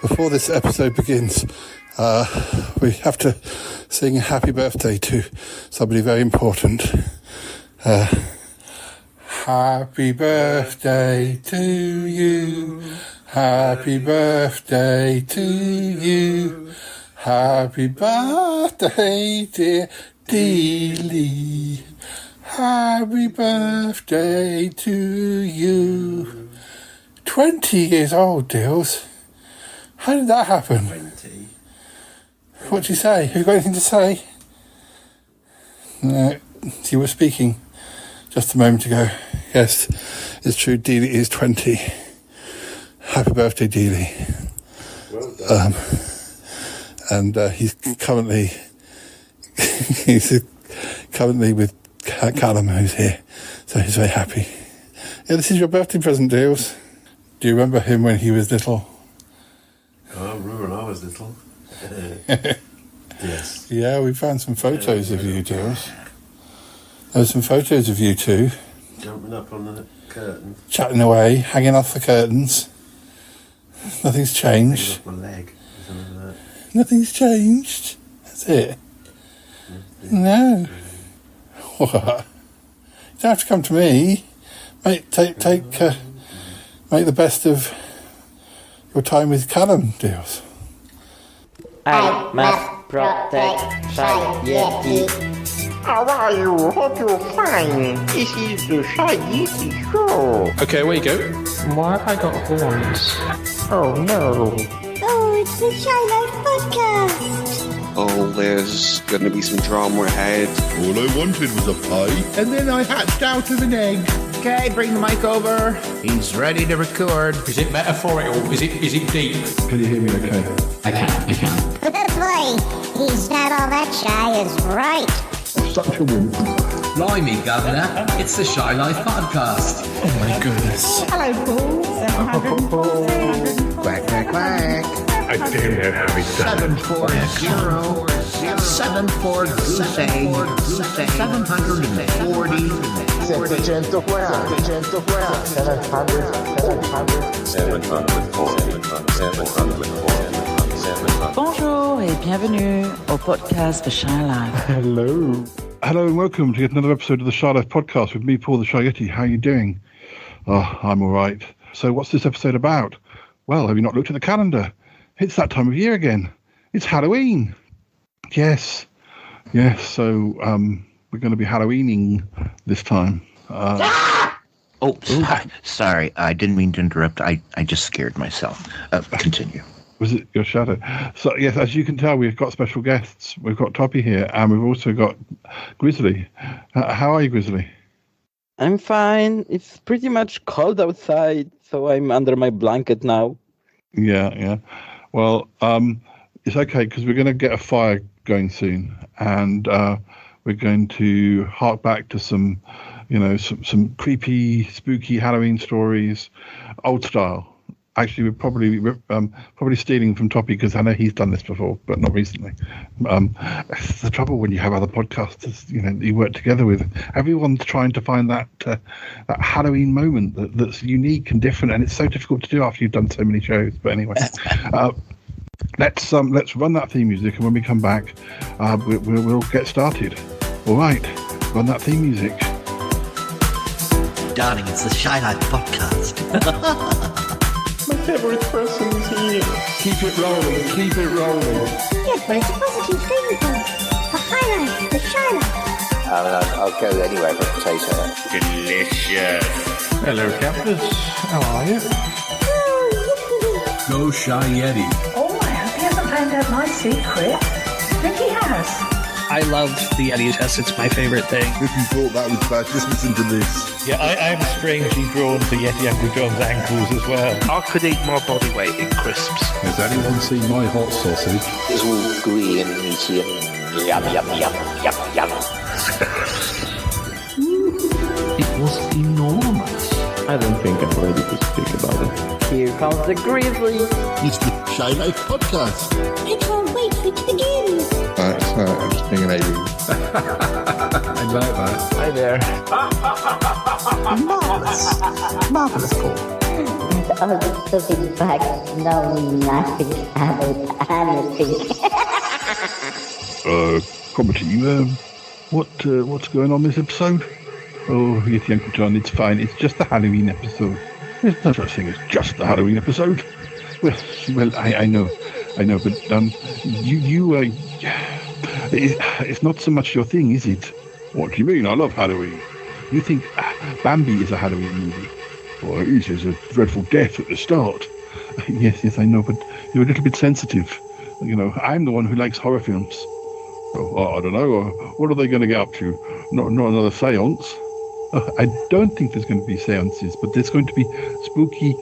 Before this episode begins, we have to sing happy birthday to somebody very important. Happy birthday to you. Happy birthday to you. Happy birthday, dear Dealey. Happy birthday to you. 20 years old, Deals. How did that happen? 20. What do you say? Have you got anything to say? No, you were speaking just a moment ago. Yes, it's true, Dealey is 20. Happy birthday, Dealey. Well done. And he's currently with Callum, who's here, so he's very happy. Yeah, this is your birthday present, Deals. Do you remember him when he was little? Oh, I remember when I was little. Yes. Yeah, we found some photos of you, Deals. There's some photos of you two. Jumping up on the curtain. Chatting away, hanging off the curtains. Nothing's changed. Hanging off my leg. Something like that. Nothing's changed. That's it. No. What? You don't have to come to me. Make the best of your time with Callum, Deals. I must protect Shy Yeti. How are you? Hope you're fine. This is the Shy Yeti Show. Okay, away you go. Why have I got horns? Oh no. Oh, it's the Shy Life Podcast. Oh, there's going to be some drama ahead. All I wanted was a pie, and then I hatched out of an egg. Okay, bring the mic over. He's ready to record. Is it metaphorical? Is it deep? Can you hear me okay? I can. Boy, he's not all that shy is right. Such a wimp. Blimey, Governor, it's the Shy Life Podcast. Oh my goodness. Hello, Paul. 740. Quack, quack, quack. I don't know how he's done 740. 740. 740. 740. Bonjour et bienvenue au podcast The Shy Life. Hello. Hello and welcome to yet another episode of the Shy Life Podcast with me, Paul the Shy Yeti. How are you doing? Oh, I'm all right. So what's this episode about? Well, have you not looked at the calendar? It's that time of year again. It's Halloween. Yes. So we're going to be Halloweening this time. Sorry. I didn't mean to interrupt. I just scared myself. Continue. Was it your shadow? So, yes, as you can tell, we've got special guests. We've got Toppy here, and we've also got Grizzly. How are you, Grizzly? I'm fine. It's pretty much cold outside, so I'm under my blanket now. Yeah. Well, it's okay, because we're going to get a fire going soon, and we're going to hark back to some creepy, spooky Halloween stories, old style. Actually, we're probably stealing from Toppy because I know he's done this before, but not recently. It's the trouble when you have other podcasters, you work together with. Everyone's trying to find that Halloween moment that's unique and different, and it's so difficult to do after you've done so many shows. But anyway, let's run that theme music, and when we come back, we'll get started. All right, run that theme music. Darling, it's the Shy Life Podcast. My favorite person is here. Keep it rolling. Yes, but it's a positive thing, Paul. The highlight, the Shy Life. I'll go anywhere for a potato. Delicious. Hello, campers. How are you? Go Shy Yeti. Oh, I hope he hasn't found out my secret. I think he has. I love the Yeti'S. It's my favorite thing. If you thought that was bad, just listen to this. Yeah, I'm strangely drawn to Yeti Uncle John's ankles as well. I could eat more body weight in crisps. Has anyone seen my hot sausage? It's all gooey and meaty and yum. It was enormous. I don't think I'm ready to speak about it. Here comes the grizzly. It's the Shy Life Podcast. I can't wait for it to begin. Sorry, I'm just being an alien. I like that. Hi there. Marvelous, Paul. all the stupid facts know nothing about anything. Cromitty, what's going on this episode? Oh, Yeti Uncle John, it's fine. It's just a Halloween episode. There's no such thing as just a Halloween episode. Well, I know, but it's not so much your thing, is it? What do you mean? I love Halloween. You think Bambi is a Halloween movie? Well, it is. There's a dreadful death at the start. Yes, I know, but you're a little bit sensitive. You know, I'm the one who likes horror films. Well, I don't know. What are they going to get up to? Not another seance? I don't think there's going to be seances, but there's going to be spooky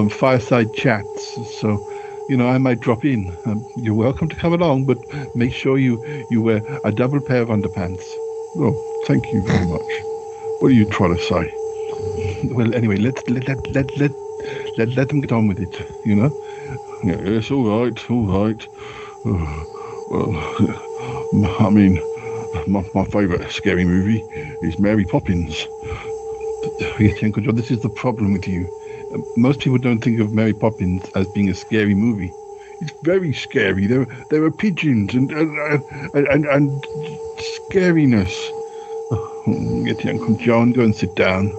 fireside chats. So, you know, I might drop in. You're welcome to come along, but make sure you wear a double pair of underpants. Oh, thank you very much. What are you trying to say? Well, anyway, let them get on with it. You know. Yes, all right. Well, I mean, my favourite scary movie is Mary Poppins. Uncle John, this is the problem with you. Most people don't think of Mary Poppins as being a scary movie. It's very scary. There are pigeons and scariness. Get your Uncle John, go and sit down.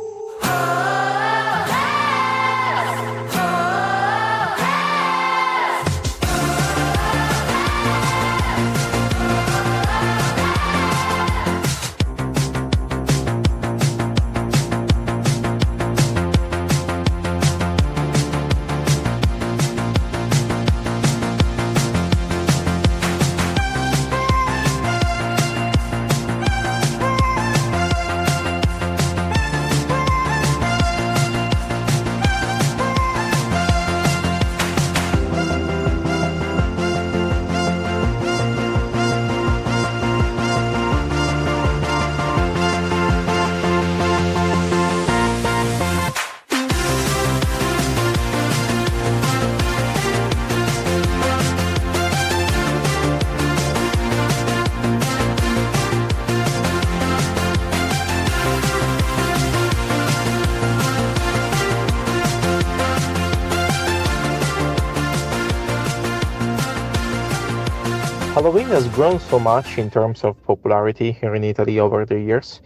Halloween has grown so much in terms of popularity here in Italy over the years.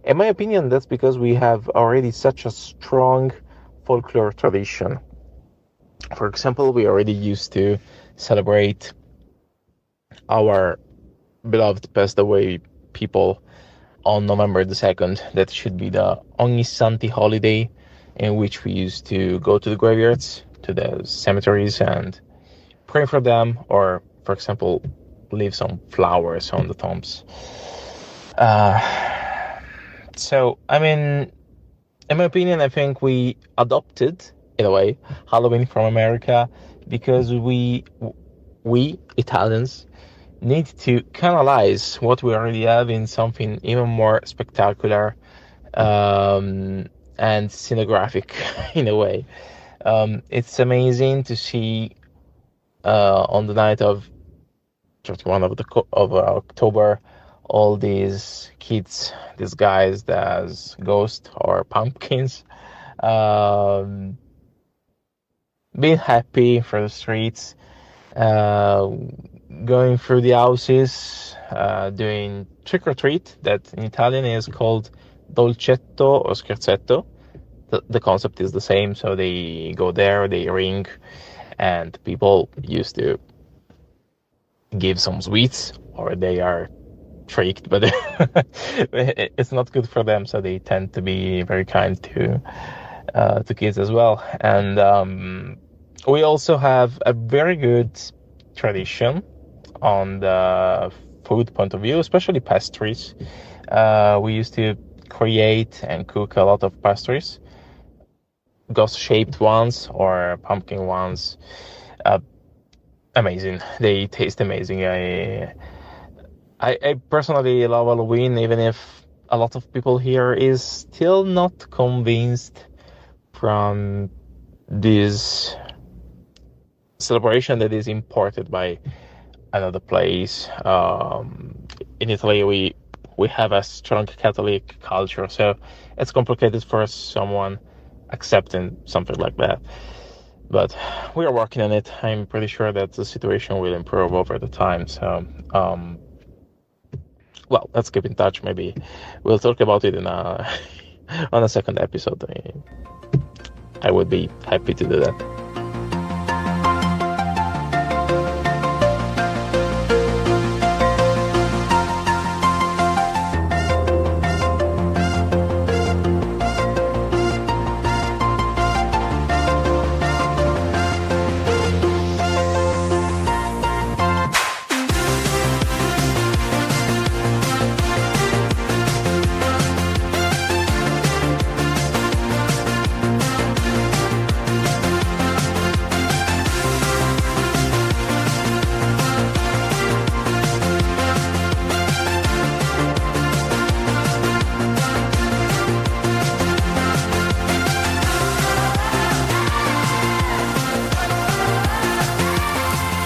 In my opinion, that's because we have already such a strong folklore tradition. For example, we already used to celebrate our beloved passed away people on November the 2nd. That should be the Ognissanti holiday, in which we used to go to the graveyards, to the cemeteries, and pray for them, or, for example, leave some flowers on the tombs. So, I mean, in my opinion, I think we adopted, in a way, Halloween from America because we Italians need to canalize what we already have in something even more spectacular and scenographic in a way. It's amazing to see on the night of 31 of October, all these kids, these guys as ghosts or pumpkins, being happy for the streets, going through the houses, doing trick or treat, that in Italian is called dolcetto or scherzetto. The concept is the same, so they go there, they ring, and people used to give some sweets, or they are tricked, but it's not good for them, so they tend to be very kind to kids as well. And we also have a very good tradition on the food point of view, especially pastries. We used to create and cook a lot of pastries, ghost-shaped ones or pumpkin ones. Amazing. They taste amazing. I personally love Halloween, even if a lot of people here is still not convinced from this celebration that is imported by another place. In Italy, we have a strong Catholic culture, so it's complicated for someone accepting something like that. But we are working on it. I'm pretty sure that the situation will improve over the time. So, well, let's keep in touch. Maybe we'll talk about it in on a second episode. I would be happy to do that.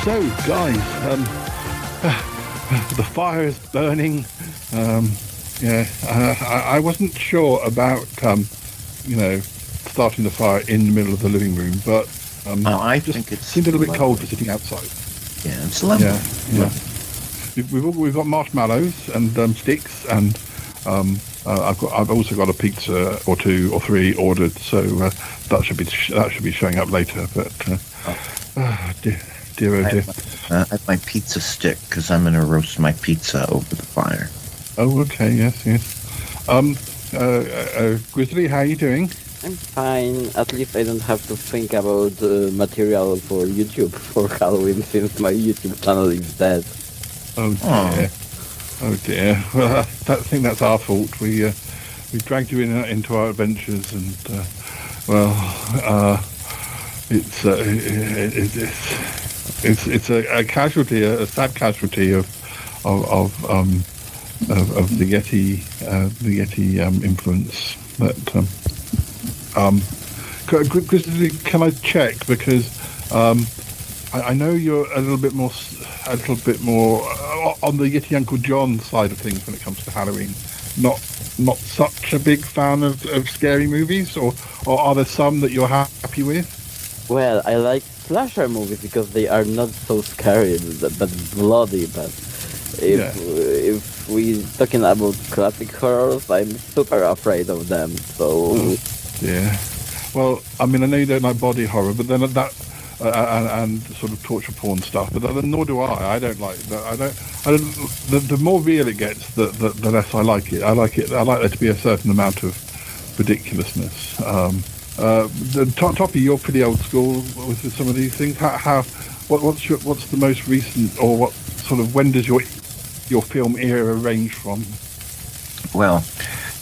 So, guys, the fire is burning. I wasn't sure about, starting the fire in the middle of the living room, but I think it seemed a little bit cold for sitting outside. Yeah, it's lovely. Yeah. We've got marshmallows and sticks, and I've also got a pizza or two or three ordered, so that should be showing up later. But dear oh dear. I have my pizza stick because I'm going to roast my pizza over the fire. Oh, okay, yes. Grizzly, how are you doing? I'm fine. At least I don't have to think about material for YouTube for Halloween since my YouTube channel is dead. Oh dear. Oh dear. Well, I think that's our fault. We dragged you into our adventures, and it's a casualty, a sad casualty of the Yeti influence. But can I check, because I know you're a little bit more on the Yeti Uncle John side of things when it comes to Halloween. Not such a big fan of scary movies, or are there some that you're happy with? Well, I like slasher movies because they are not so scary, but bloody. But if we're talking about classic horrors, I'm super afraid of them. So yeah. Well, I mean, I know you don't like body horror, but then that and sort of torture porn stuff. But nor do I. I don't like that. I don't. The more real it gets, the less I like it. I like there to be a certain amount of ridiculousness. Toppy, you're pretty old school with some of these things. What's the most recent, or what sort of, when does your film era range from? Well,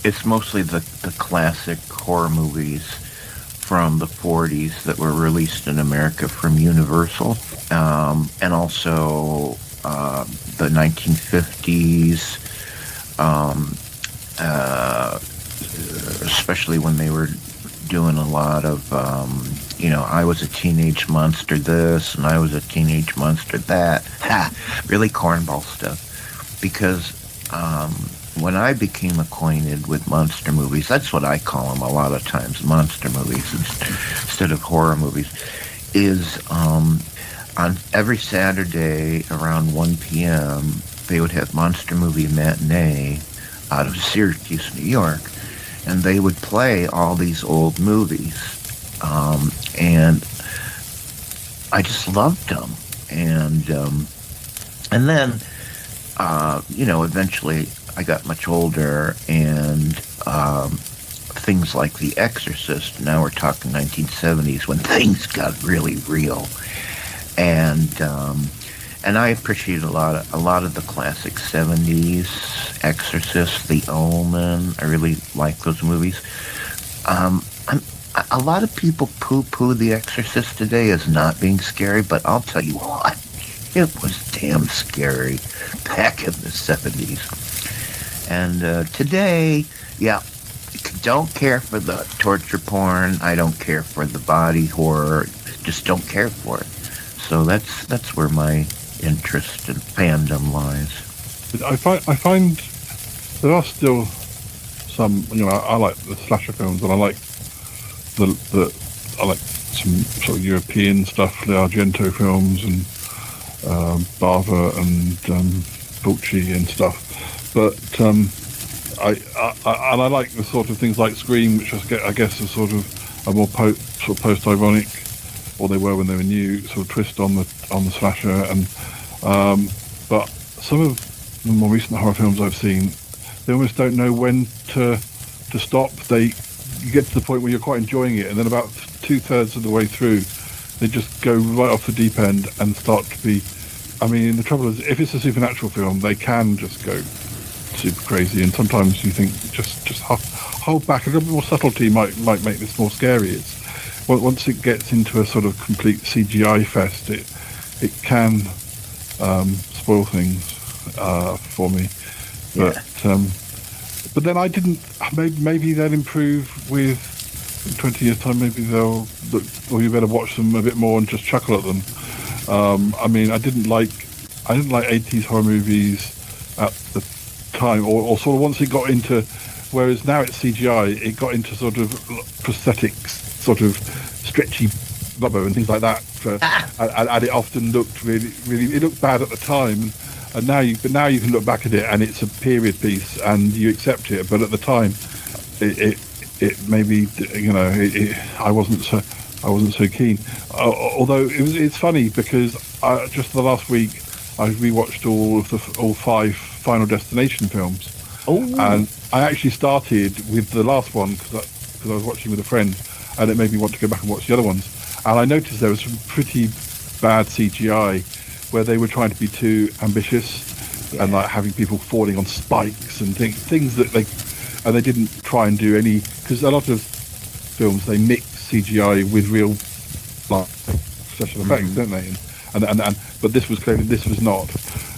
it's mostly the classic horror movies from the 40s that were released in America from Universal, and also the 1950s, especially when they were doing a lot of, I was a teenage monster this, and I was a teenage monster that. Really cornball stuff. Because when I became acquainted with monster movies, that's what I call them a lot of times, monster movies instead of horror movies, is on every Saturday around 1 p.m., they would have Monster Movie Matinee out of Syracuse, New York. And they would play all these old movies, and I just loved them. And then, eventually I got much older, and things like The Exorcist. Now we're talking 1970s when things got really real, and I appreciate a lot of the classic 70s, Exorcist, The Omen. I really like those movies. A lot of people poo-poo The Exorcist today as not being scary, but I'll tell you what, it was damn scary back in the 70s. And today, don't care for the torture porn. I don't care for the body horror. Just don't care for it. So that's where my interest and fandom lies. I find there are still some, I like the slasher films, and I like some sort of European stuff, the Argento films and Bava and Fulci and stuff. But I like the sort of things like Scream, which I guess are sort of a more post-ironic, or they were when they were new, sort of twist on the slasher. And but some of the more recent horror films I've seen, they almost don't know when to stop. You get to the point where you're quite enjoying it, and then about 2/3 of the way through, they just go right off the deep end and start to be. I mean, the trouble is, if it's a supernatural film, they can just go super crazy, and sometimes you think just hold back. A little bit more subtlety might make this more scary. Once it gets into a sort of complete CGI fest, it can spoil things for me. But then I didn't. Maybe they'll improve with 20 years time. Maybe they'll look, or you better watch them a bit more and just chuckle at them. I mean, I didn't like 80s horror movies at the time, or sort of once it got into, whereas now it's CGI, it got into sort of prosthetics, sort of stretchy rubber and things like that, and it often looked really, it looked bad at the time, and now you can look back at it and it's a period piece and you accept it, but at the time, it maybe, you know, I wasn't so keen. Although it's funny because just the last week I rewatched all 5 Final Destination films. And I actually started with the last one because I was watching with a friend, and it made me want to go back and watch the other ones. And I noticed there was some pretty bad CGI where they were trying to be too ambitious and like having people falling on spikes and things that they didn't try and do any, because a lot of films they mix CGI with real like special effects, don't they? And but this was clearly, this was not.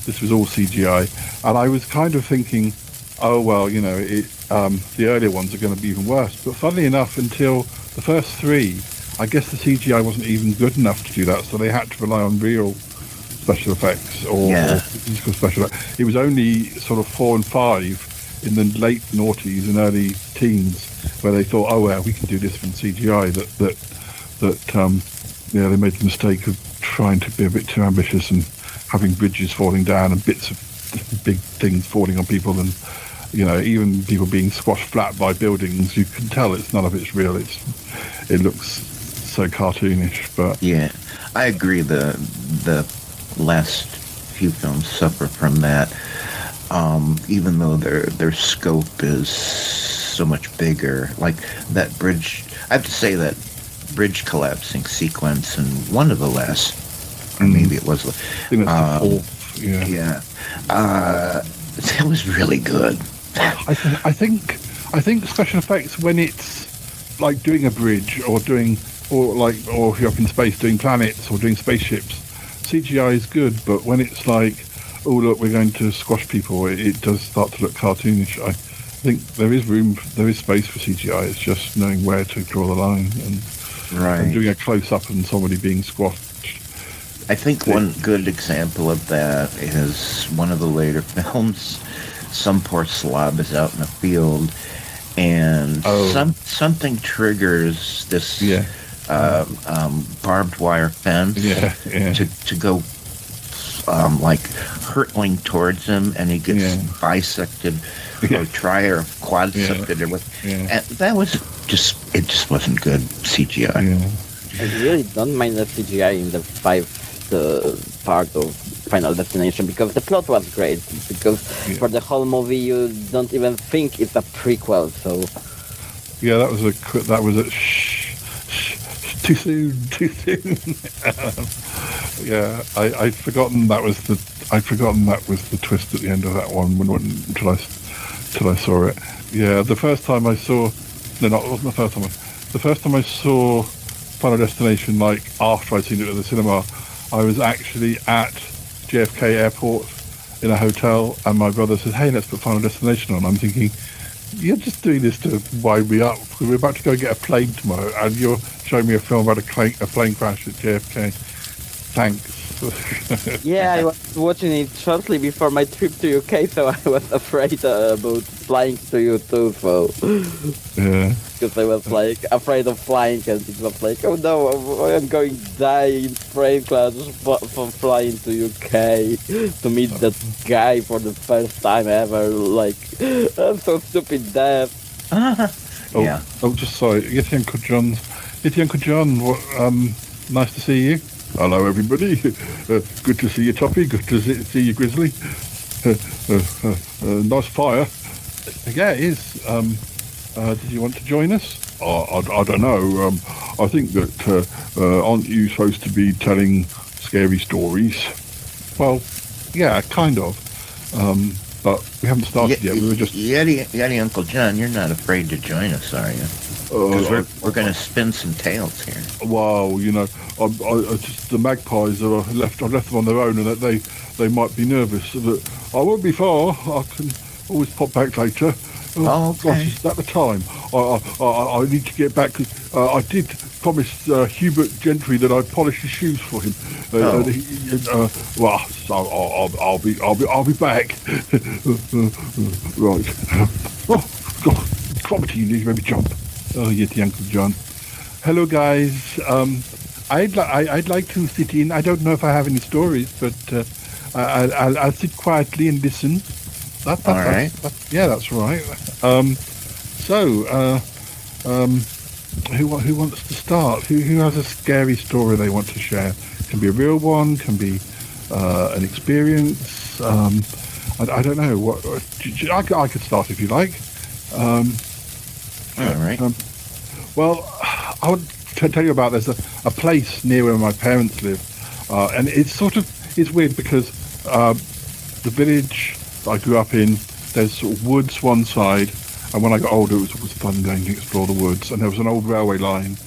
This was all CGI, and I was kind of thinking, oh well, you know, the earlier ones are going to be even worse. But funnily enough, until the first 3, I guess the CGI wasn't even good enough to do that, so they had to rely on real special effects or physical special effects. It was only sort of 4 and 5 in the late noughties and early teens where they thought, oh well, we can do this from CGI. That they made the mistake of trying to be a bit too ambitious and having bridges falling down and bits of big things falling on people, and you know, even people being squashed flat by buildings. You can tell none of it's real. It looks so cartoonish. But yeah, I agree. The last few films suffer from that. Even though their scope is so much bigger, like that bridge. I have to say that bridge collapsing sequence in one of the last, or maybe it was. I think that's the 4th. Yeah. That was really good. I think special effects, when it's like doing a bridge or if you're up in space doing planets or doing spaceships, CGI is good. But when it's like, oh look, we're going to squash people, it does start to look cartoonish. I think there is space for CGI. It's just knowing where to draw the line and doing a close up and somebody being squashed. I think one good example of that is one of the later films. Some poor slob is out in the field, and something triggers this barbed wire fence to go like hurtling towards him, and he gets bisected or quadsected and that was just wasn't good CGI. I really don't mind the CGI in the 5th part of Final Destination because the plot was great. Because for the whole movie you don't even think it's a prequel. So that was a too soon. I'd forgotten that was the twist at the end of that one until I saw it. Yeah, the first time I saw, no, not it wasn't the first time. The first time I saw Final Destination, like after I'd seen it at the cinema, I was actually at JFK Airport in a hotel, and my brother said, "Hey, let's put Final Destination on." I'm thinking, you're just doing this to wind me up because we're about to go get a plane tomorrow, and you're showing me a film about a plane crash at JFK. Thanks. Yeah, I was watching it shortly before my trip to UK, so I was afraid about flying to you too, so... Yeah. Because I was like afraid of flying, and it was like, oh no, I'm going to die in plane crash for flying to UK to meet that guy for the first time ever. Like, I'm so stupid deaf. Yeah. Oh, just sorry. Yeti Uncle John's. Yeti Uncle John, nice to see you. Hello, everybody. Good to see you, Toppy. Good to see you, Grizzly. Nice fire. Yeah, it is. Did you want to join us? I don't know. I think that aren't you supposed to be telling scary stories? Well, yeah, kind of. But we haven't started yet. We were just... Yeti Uncle John, you're not afraid to join us, are you? Because we're going to spin some tales here. Well, you know, I just the magpies are left. I left them on their own, and that they might be nervous. But I won't be far. I can always pop back later. Oh, okay. Gosh, is that the time? I need to get back because I did promise Hubert Gentry that I'd polish his shoes for him. Well, so I'll be back. Right. Oh God, property, you need to maybe jump. Oh, Yeti Uncle John. Hello, guys. I'd like to sit in. I don't know if I have any stories, but I'll sit quietly and listen. All right. Yeah, that's right. Who wants to start? Who has a scary story they want to share? Can be a real one. Can be an experience. I don't know. What I could start if you like. All right. Well, I would tell you about. There's a place near where my parents live, and it's weird because the village I grew up in, there's sort of woods one side, and when I got older it was fun going to explore the woods, and there was an old railway line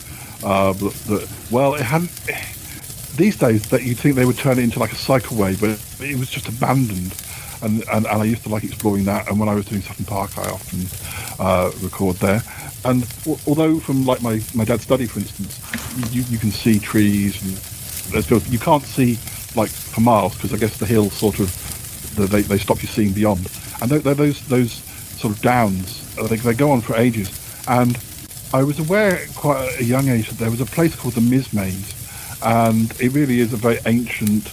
it hadn't these days that you'd think they would turn it into like a cycleway, but it was just abandoned, and I used to like exploring that, and when I was doing Sutton Park I often record there, and although from like my dad's study for instance you can see trees and you can't see like for miles because I guess the hills sort of they stop you seeing beyond, and those sort of downs they go on for ages. And I was aware at quite a young age that there was a place called the Maze, and it really is a very ancient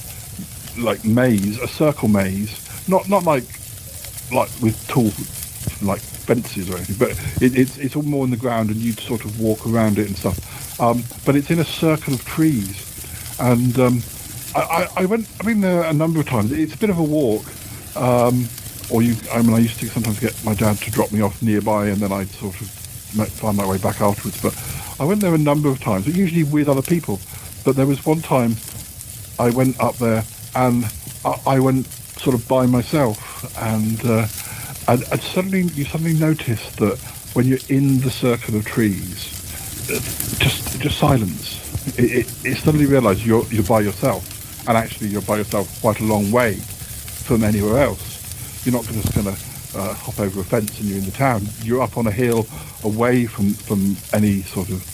like maze, a circle maze, not like with tall like fences or anything, but it's all more in the ground and you'd sort of walk around it and stuff, but it's in a circle of trees, and I've been there a number of times. It's a bit of a walk, I used to sometimes get my dad to drop me off nearby, and then I'd sort of find my way back afterwards. But I went there a number of times, usually with other people. But there was one time I went up there, and I went sort of by myself, and you suddenly notice that when you're in the circle of trees, just silence. It suddenly realises you're by yourself. And actually you're by yourself quite a long way from anywhere else. You're not just going to hop over a fence and you're in the town. You're up on a hill away from any sort of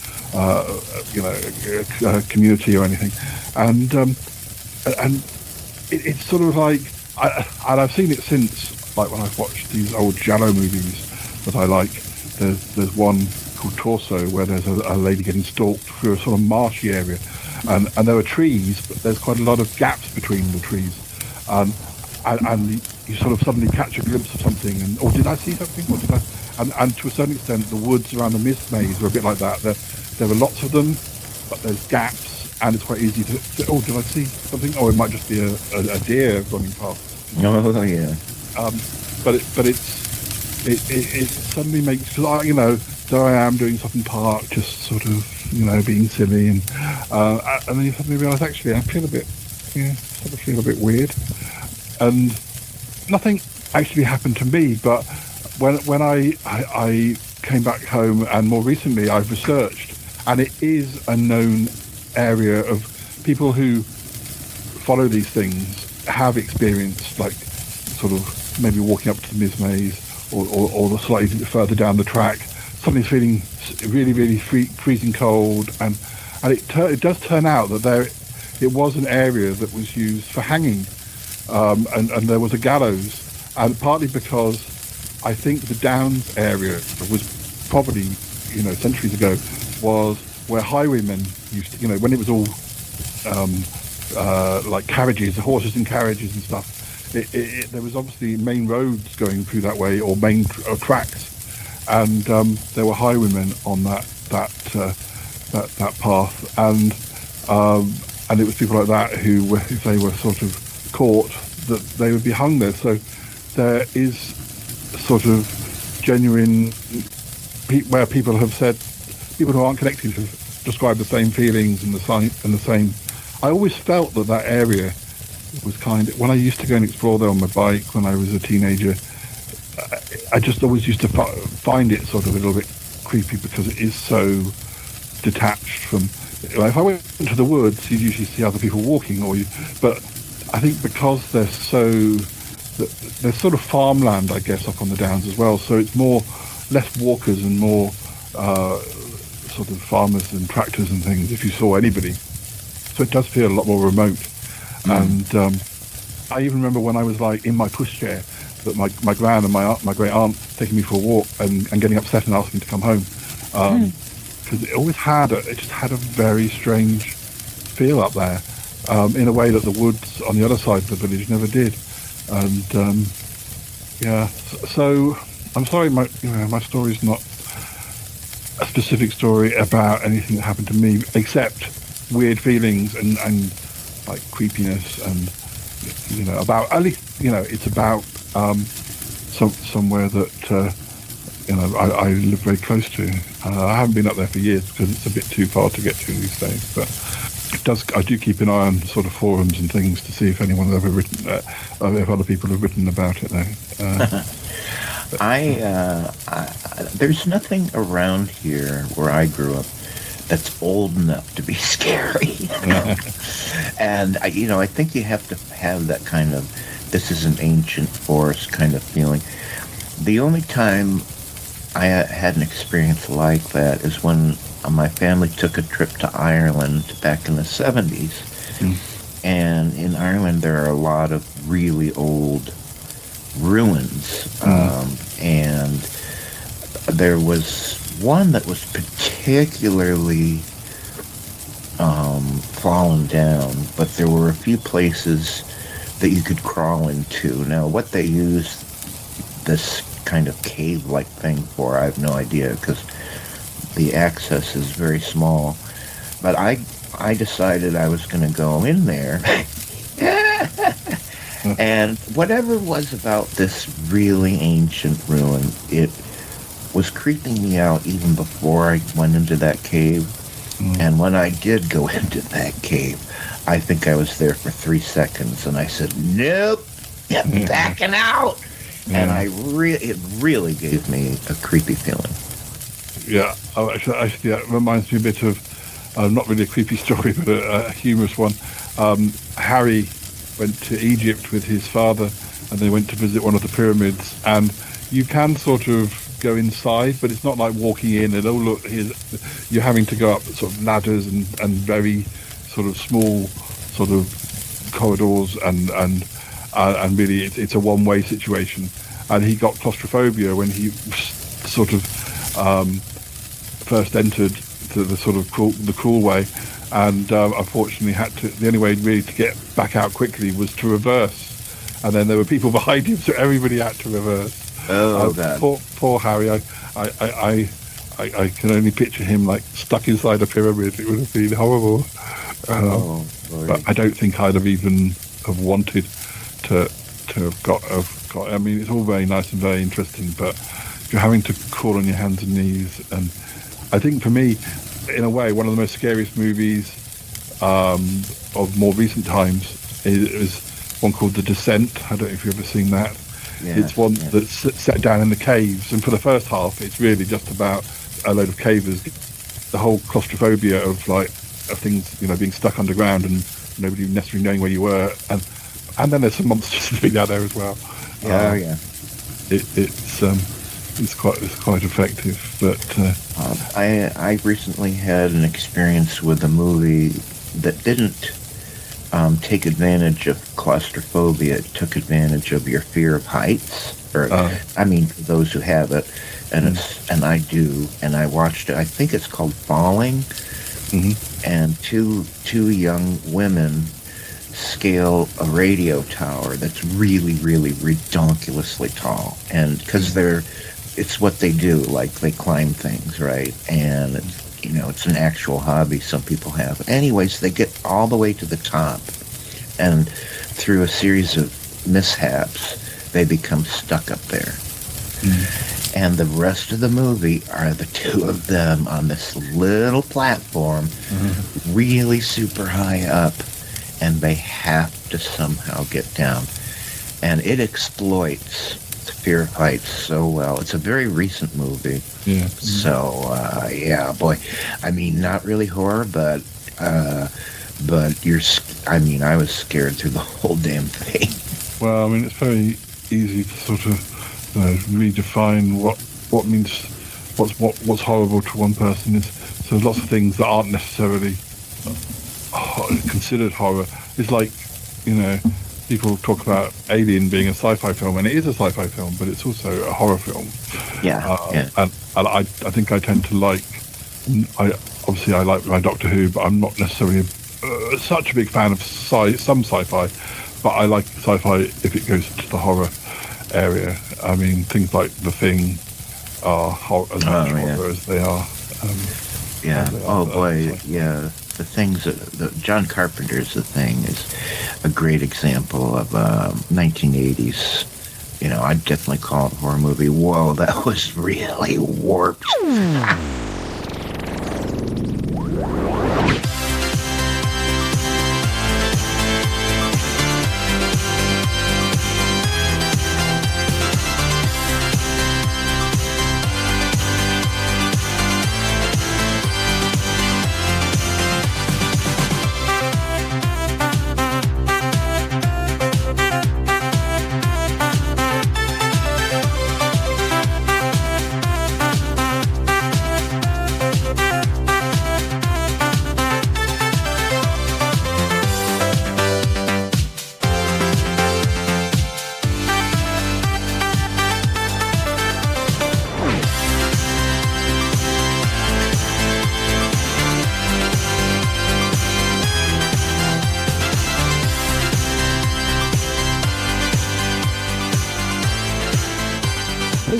community or anything. And it's sort of like, and I've seen it since, like when I've watched these old Giallo movies that I like. There's one called Torso where there's a lady getting stalked through a sort of marshy area. And there are trees, but there's quite a lot of gaps between the trees, and you sort of suddenly catch a glimpse of something, or did I see something, or did I? And to a certain extent, the woods around the Maze are a bit like that. There are lots of them, but there's gaps, and it's quite easy to did I see something? Oh, it might just be a deer running past. Oh yeah. But it suddenly makes, because there I am doing Sutton Park, just sort of being silly, and then you suddenly realise actually I feel a bit weird, and nothing actually happened to me. But when I came back home, and more recently I've researched, and it is a known area of people who follow these things have experienced like sort of maybe walking up to the Maze or slightly further down the track, suddenly feeling really, really freezing cold, and it does turn out that there it was an area that was used for hanging, and there was a gallows, and partly because I think the Downs area was probably, centuries ago, was where highwaymen used to, when it was all like carriages, horses and carriages and stuff. There was obviously main roads going through that way, or main tracks, and there were highwaymen on that path, and it was people like that who, if they were sort of caught, that they would be hung there. So there is sort of genuine where people have said, people who aren't connected have described the same feelings and the same. I always felt that area was kind of, when I used to go and explore there on my bike when I was a teenager, I just always used to find it sort of a little bit creepy because it is so detached from. If I went into the woods, you'd usually see other people walking, but I think because there's sort of farmland, I guess, up on the Downs as well. So it's less walkers and more sort of farmers and tractors and things. If you saw anybody, so it does feel a lot more remote. And I even remember when I was like in my pushchair, that my gran and my great aunt taking me for a walk and getting upset and asking me to come home, because it always just had a very strange feel up there, in a way that the woods on the other side of the village never did. And so I'm sorry, my story's not a specific story about anything that happened to me, except weird feelings and like creepiness, and about, at least it's about somewhere that I live very close to. I haven't been up there for years because it's a bit too far to get to these days, but I do keep an eye on sort of forums and things to see if anyone has ever written, if other people have written about it there. There's nothing around here where I grew up that's old enough to be scary. And I think you have to have that kind of, this is an ancient forest kind of feeling. The only time I had an experience like that is when my family took a trip to Ireland back in the 70s. And in Ireland there are a lot of really old ruins, and there was one that was particularly fallen down, but there were a few places that you could crawl into. Now, what they used this kind of cave-like thing for, I have no idea, because the access is very small. But I decided I was going to go in there. And whatever was about this really ancient ruin, it was creeping me out even before I went into that cave. And when I did go into that cave, I think I was there for 3 seconds, and I said, "Nope, I'm backing out." And it really gave me a creepy feeling. Yeah, actually, that reminds me a bit of, not really a creepy story, but a humorous one. Harry went to Egypt with his father, and they went to visit one of the pyramids, and you can sort of go inside, but it's not like walking in and you're having to go up sort of ladders and very sort of small sort of corridors, and really it's a one-way situation. And he got claustrophobia when he sort of first entered to the sort of cool way, and unfortunately the only way really to get back out quickly was to reverse, and then there were people behind him, so everybody had to reverse. God. Poor Harry. I can only picture him like stuck inside a pyramid. It would have been horrible. But I don't think I'd have even wanted to have got. I mean, it's all very nice and very interesting, but you're having to crawl on your hands and knees. And I think for me, in a way, one of the most scariest movies of more recent times is one called The Descent. I don't know if you've ever seen that. It's one that's set down in the caves, and for the first half it's really just about a load of cavers, the whole claustrophobia of things being stuck underground and nobody necessarily knowing where you were, and then there's some monsters living out there as well. It's quite effective. But I recently had an experience with a movie that didn't take advantage of claustrophobia. It took advantage of your fear of heights. For those who have it, and I do, and I watched it. I think it's called Falling, and two young women scale a radio tower that's really, really redonkulously tall, and because it's what they do, like they climb things, right? And it's an actual hobby some people have. Anyways, they get all the way to the top, and through a series of mishaps, they become stuck up there. And the rest of the movie are the two of them on this little platform, really super high up, and they have to somehow get down. And it exploits the fear of heights so well. It's a very recent movie. Yeah. So, boy. I mean, not really horror, but I was scared through the whole damn thing. Well, I mean, it's very easy to sort of redefine what means what's horrible to one person. Is so lots of things that aren't necessarily considered horror. It's like people talk about Alien being a sci-fi film, and it is a sci-fi film, but it's also a horror film. And I think I tend to like. I like my Doctor Who, but I'm not necessarily such a big fan of some sci-fi. But I like sci-fi if it goes to the horror area. I mean, things like The Thing are as much horror as they are. The Thing's John Carpenter's The Thing is a great example of 1980s. I'd definitely call it a horror movie. Whoa, that was really warped.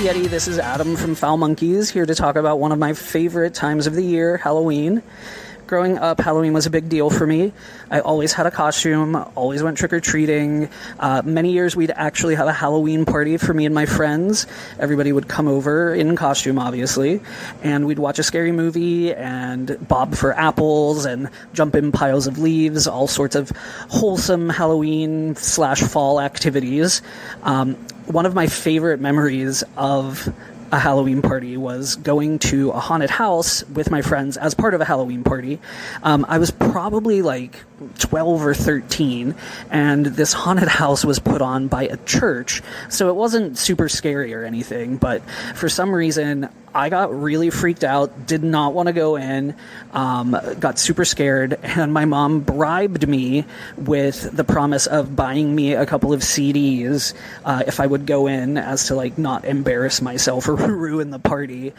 Yeti, this is Adam from Foul Monkeys, here to talk about one of my favorite times of the year, Halloween. Growing up, Halloween was a big deal for me. I always had a costume, always went trick-or-treating. Many years we'd actually have a Halloween party for me and my friends. Everybody would come over in costume, obviously, and we'd watch a scary movie and bob for apples and jump in piles of leaves, all sorts of wholesome Halloween/fall activities. One of my favorite memories of a Halloween party was going to a haunted house with my friends as part of a Halloween party. I was probably like 12 or 13, and this haunted house was put on by a church, so it wasn't super scary or anything, but for some reason I got really freaked out, did not want to go in, got super scared, and my mom bribed me with the promise of buying me a couple of CDs if I would go in, as to like not embarrass myself or ruin the party.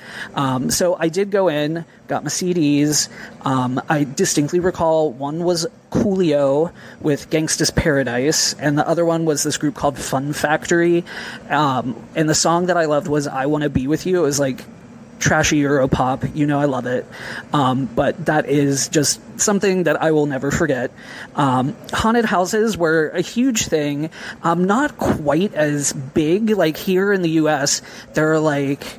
So I did go in, got my CDs. I distinctly recall one was Coolio with Gangsta's Paradise, and the other one was this group called Fun Factory. And the song that I loved was I Wanna Be With You. It was like trashy Europop, I love it. But that is just something that I will never forget. Haunted houses were a huge thing. Not quite as big. Like here in the US, there are like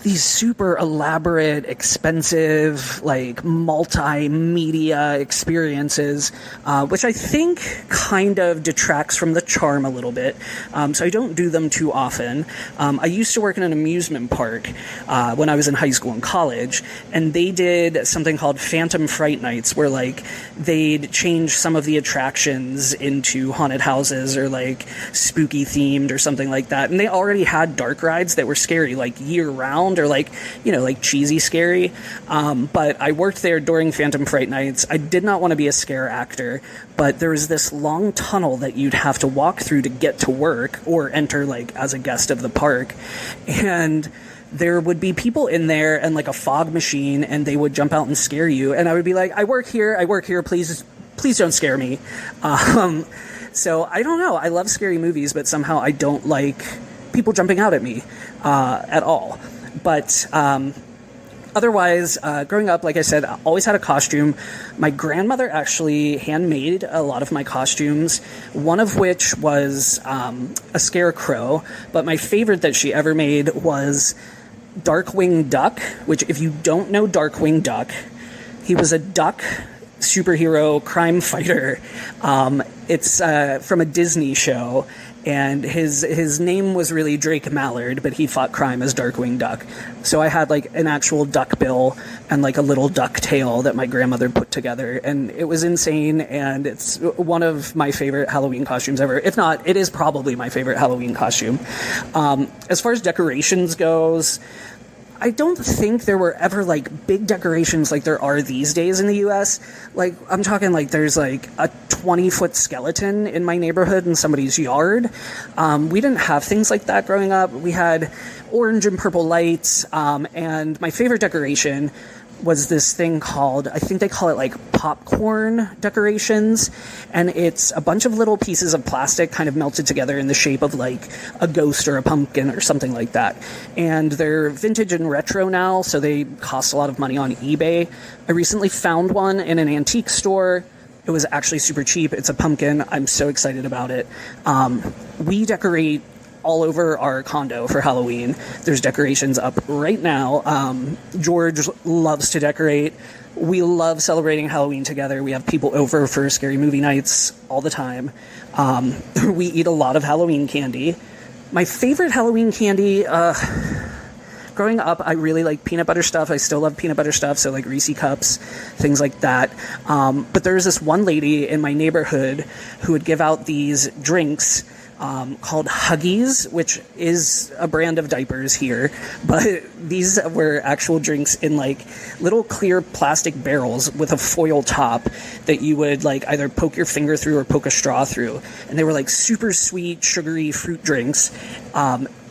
these super elaborate, expensive, like multimedia experiences, which I think kind of detracts from the charm a little bit. So I don't do them too often. I used to work in an amusement park when I was in high school and college, and they did something called Phantom Fright Nights, where like they'd change some of the attractions into haunted houses or like spooky themed or something like that. And they already had dark rides that were scary, like year round. around or like cheesy scary. But I worked there during Phantom Fright Nights. I did not want to be a scare actor, but there was this long tunnel that you'd have to walk through to get to work or enter like as a guest of the park. And there would be people in there and like a fog machine, and they would jump out and scare you. And I would be like, I work here, please don't scare me. So I don't know. I love scary movies, but somehow I don't like people jumping out at me at all. But otherwise, growing up, like I said, I always had a costume. My grandmother actually handmade a lot of my costumes, one of which was a scarecrow. But my favorite that she ever made was Darkwing Duck, which if you don't know Darkwing Duck, he was a duck superhero crime fighter. It's from a Disney show, and his name was really Drake Mallard, but he fought crime as Darkwing Duck. So I had like an actual duck bill and like a little duck tail that my grandmother put together, and it was insane, and it's one of my favorite Halloween costumes ever. If not, it is probably my favorite Halloween costume. As far as decorations goes, I don't think there were ever like big decorations like there are these days in the US. Like I'm talking like there's like a 20-foot skeleton in my neighborhood in somebody's yard. We didn't have things like that growing up. We had orange and purple lights, and my favorite decoration was this thing called, I think they call it like popcorn decorations, and it's a bunch of little pieces of plastic kind of melted together in the shape of like a ghost or a pumpkin or something like that. And they're vintage and retro now, so they cost a lot of money on eBay. I recently found one in an antique store. It was actually super cheap. It's a pumpkin. I'm so excited about it. We decorate all over our condo for Halloween. There's decorations up right now. George loves to decorate. We love celebrating Halloween together. We have people over for scary movie nights all the time. We eat a lot of Halloween candy. My favorite Halloween candy, growing up, I really like peanut butter stuff. I still love peanut butter stuff, so like Reese Cups, things like that. But there was this one lady in my neighborhood who would give out these drinks called Huggies, which is a brand of diapers here, but these were actual drinks in like little clear plastic barrels with a foil top that you would like either poke your finger through or poke a straw through, and they were like super sweet, sugary fruit drinks,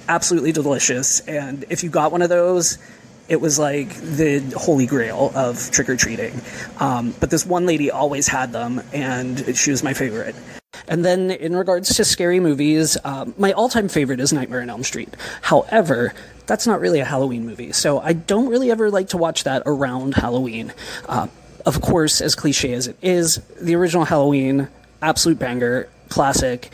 absolutely delicious. And if you got one of those, it was like the holy grail of trick-or-treating. But this one lady always had them, and she was my favorite. And then in regards to scary movies, my all-time favorite is Nightmare on Elm Street. However, that's not really a Halloween movie, so I don't really ever like to watch that around Halloween. Of course, as cliche as it is, the original Halloween, absolute banger, classic,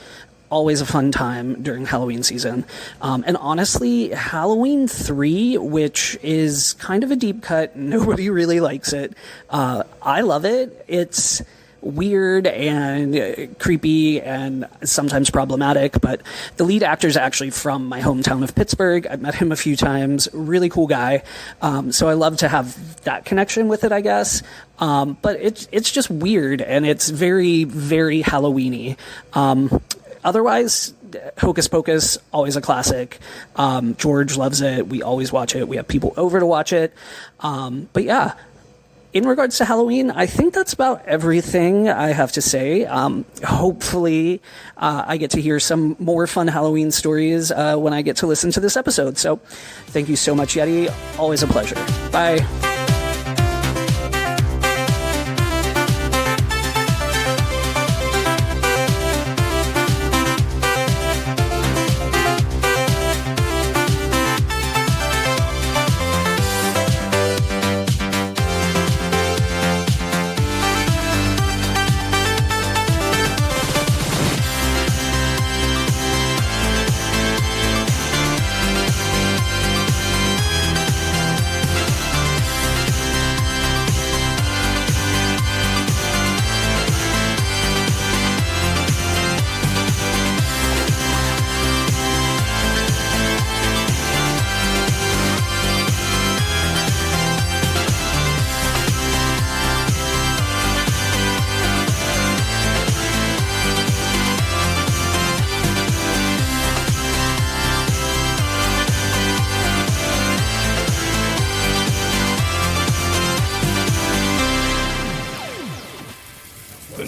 always a fun time during Halloween season. And honestly, Halloween 3, which is kind of a deep cut, nobody really likes it. I love it. It's weird and creepy and sometimes problematic, but the lead actor is actually from my hometown of Pittsburgh. I've met him a few times. Really cool guy. So I love to have that connection with it, I guess. But it's just weird, and it's very, very Halloween-y. Otherwise, Hocus Pocus, always a classic. George loves it. We always watch it. We have people over to watch it. But yeah, in regards to Halloween, I think that's about everything I have to say. Hopefully, I get to hear some more fun Halloween stories when I get to listen to this episode. So thank you so much, Yeti. Always a pleasure. Bye.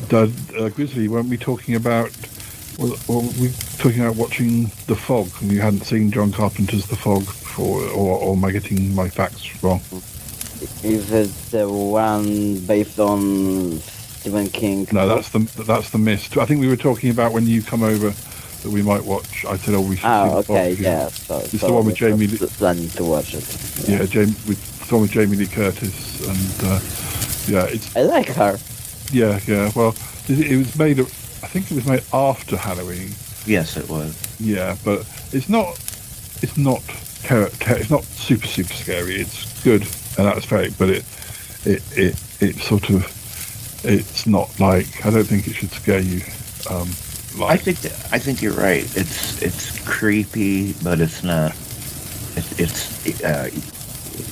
Grizzly, weren't we talking about? Well, we talking about watching The Fog, and you hadn't seen John Carpenter's The Fog before, or am I getting my facts wrong? Is it the one based on Stephen King? No, that's the Mist. I think we were talking about when you come over that we might watch. I said, we should. Oh, see okay, The Fog. yeah. It's the one with Jamie. Planning to watch it. Yeah, it's the one with Jamie Lee Curtis, and it's. I like her. Yeah. Well, it was made. I think it was made after Halloween. Yes, it was. Yeah, but it's not. It's not super scary. It's good and atmospheric, but it sort of. It's not like, I don't think it should scare you. I think you're right. It's creepy, but it's not.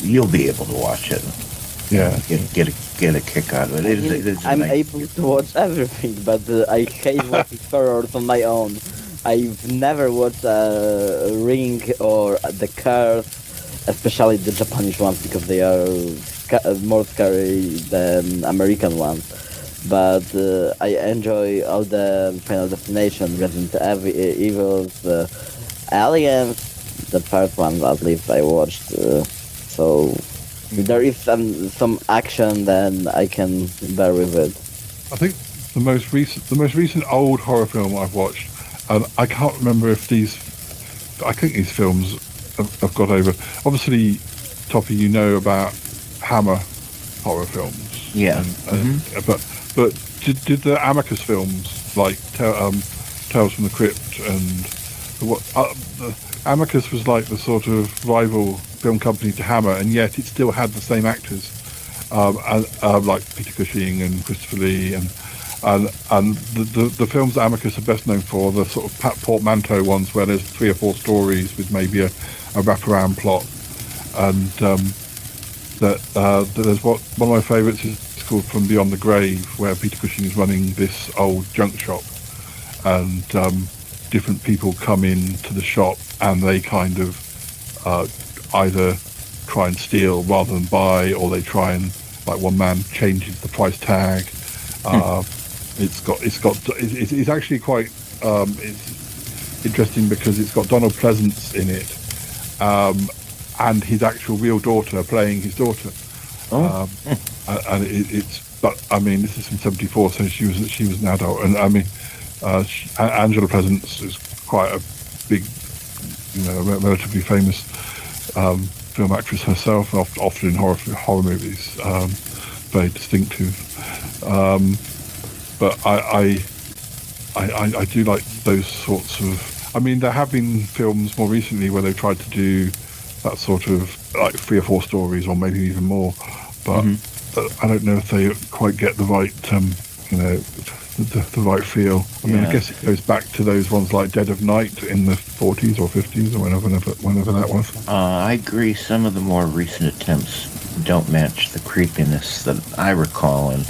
You'll be able to watch it. Yeah. Get a kick out of it. I'm able to watch everything, but I hate watching horrors on my own. I've never watched Ring or The Curse, especially the Japanese ones, because they are more scary than American ones. But I enjoy all the Final Destination, Resident Evil, Aliens, the first one at least I watched. So if there is some action, then I can bear with it. I think the most recent old horror film I've watched, and I can't remember if I think these films have got over. Obviously, Toppy, you know about Hammer horror films. Yeah. But did the Amicus films like Tales from the Crypt and the Amicus was like the sort of rival film company to Hammer, and yet it still had the same actors, like Peter Cushing and Christopher Lee, and the films that Amicus are best known for, the sort of portmanteau ones where there's 3 or 4 stories with maybe a wraparound plot, and there's one of my favourites is called From Beyond the Grave, where Peter Cushing is running this old junk shop, and different people come into the shop and they kind of either try and steal rather than buy, or they try and, like, one man changes the price tag. It's actually quite it's interesting because it's got Donald Pleasance in it, and his actual real daughter playing his daughter. And but I mean, this is from '74, so she was an adult, and I mean, Angela Pleasance is quite a big, relatively famous film actress herself, often in horror movies, very distinctive. But I do like those sorts of. I mean, there have been films more recently where they've tried to do that sort of like 3 or 4 stories, or maybe even more, but I don't know if they quite get the right, the right feel. I mean, I guess it goes back to those ones like Dead of Night in the 40s or 50s or whenever that was. I agree. Some of the more recent attempts don't match the creepiness that I recall in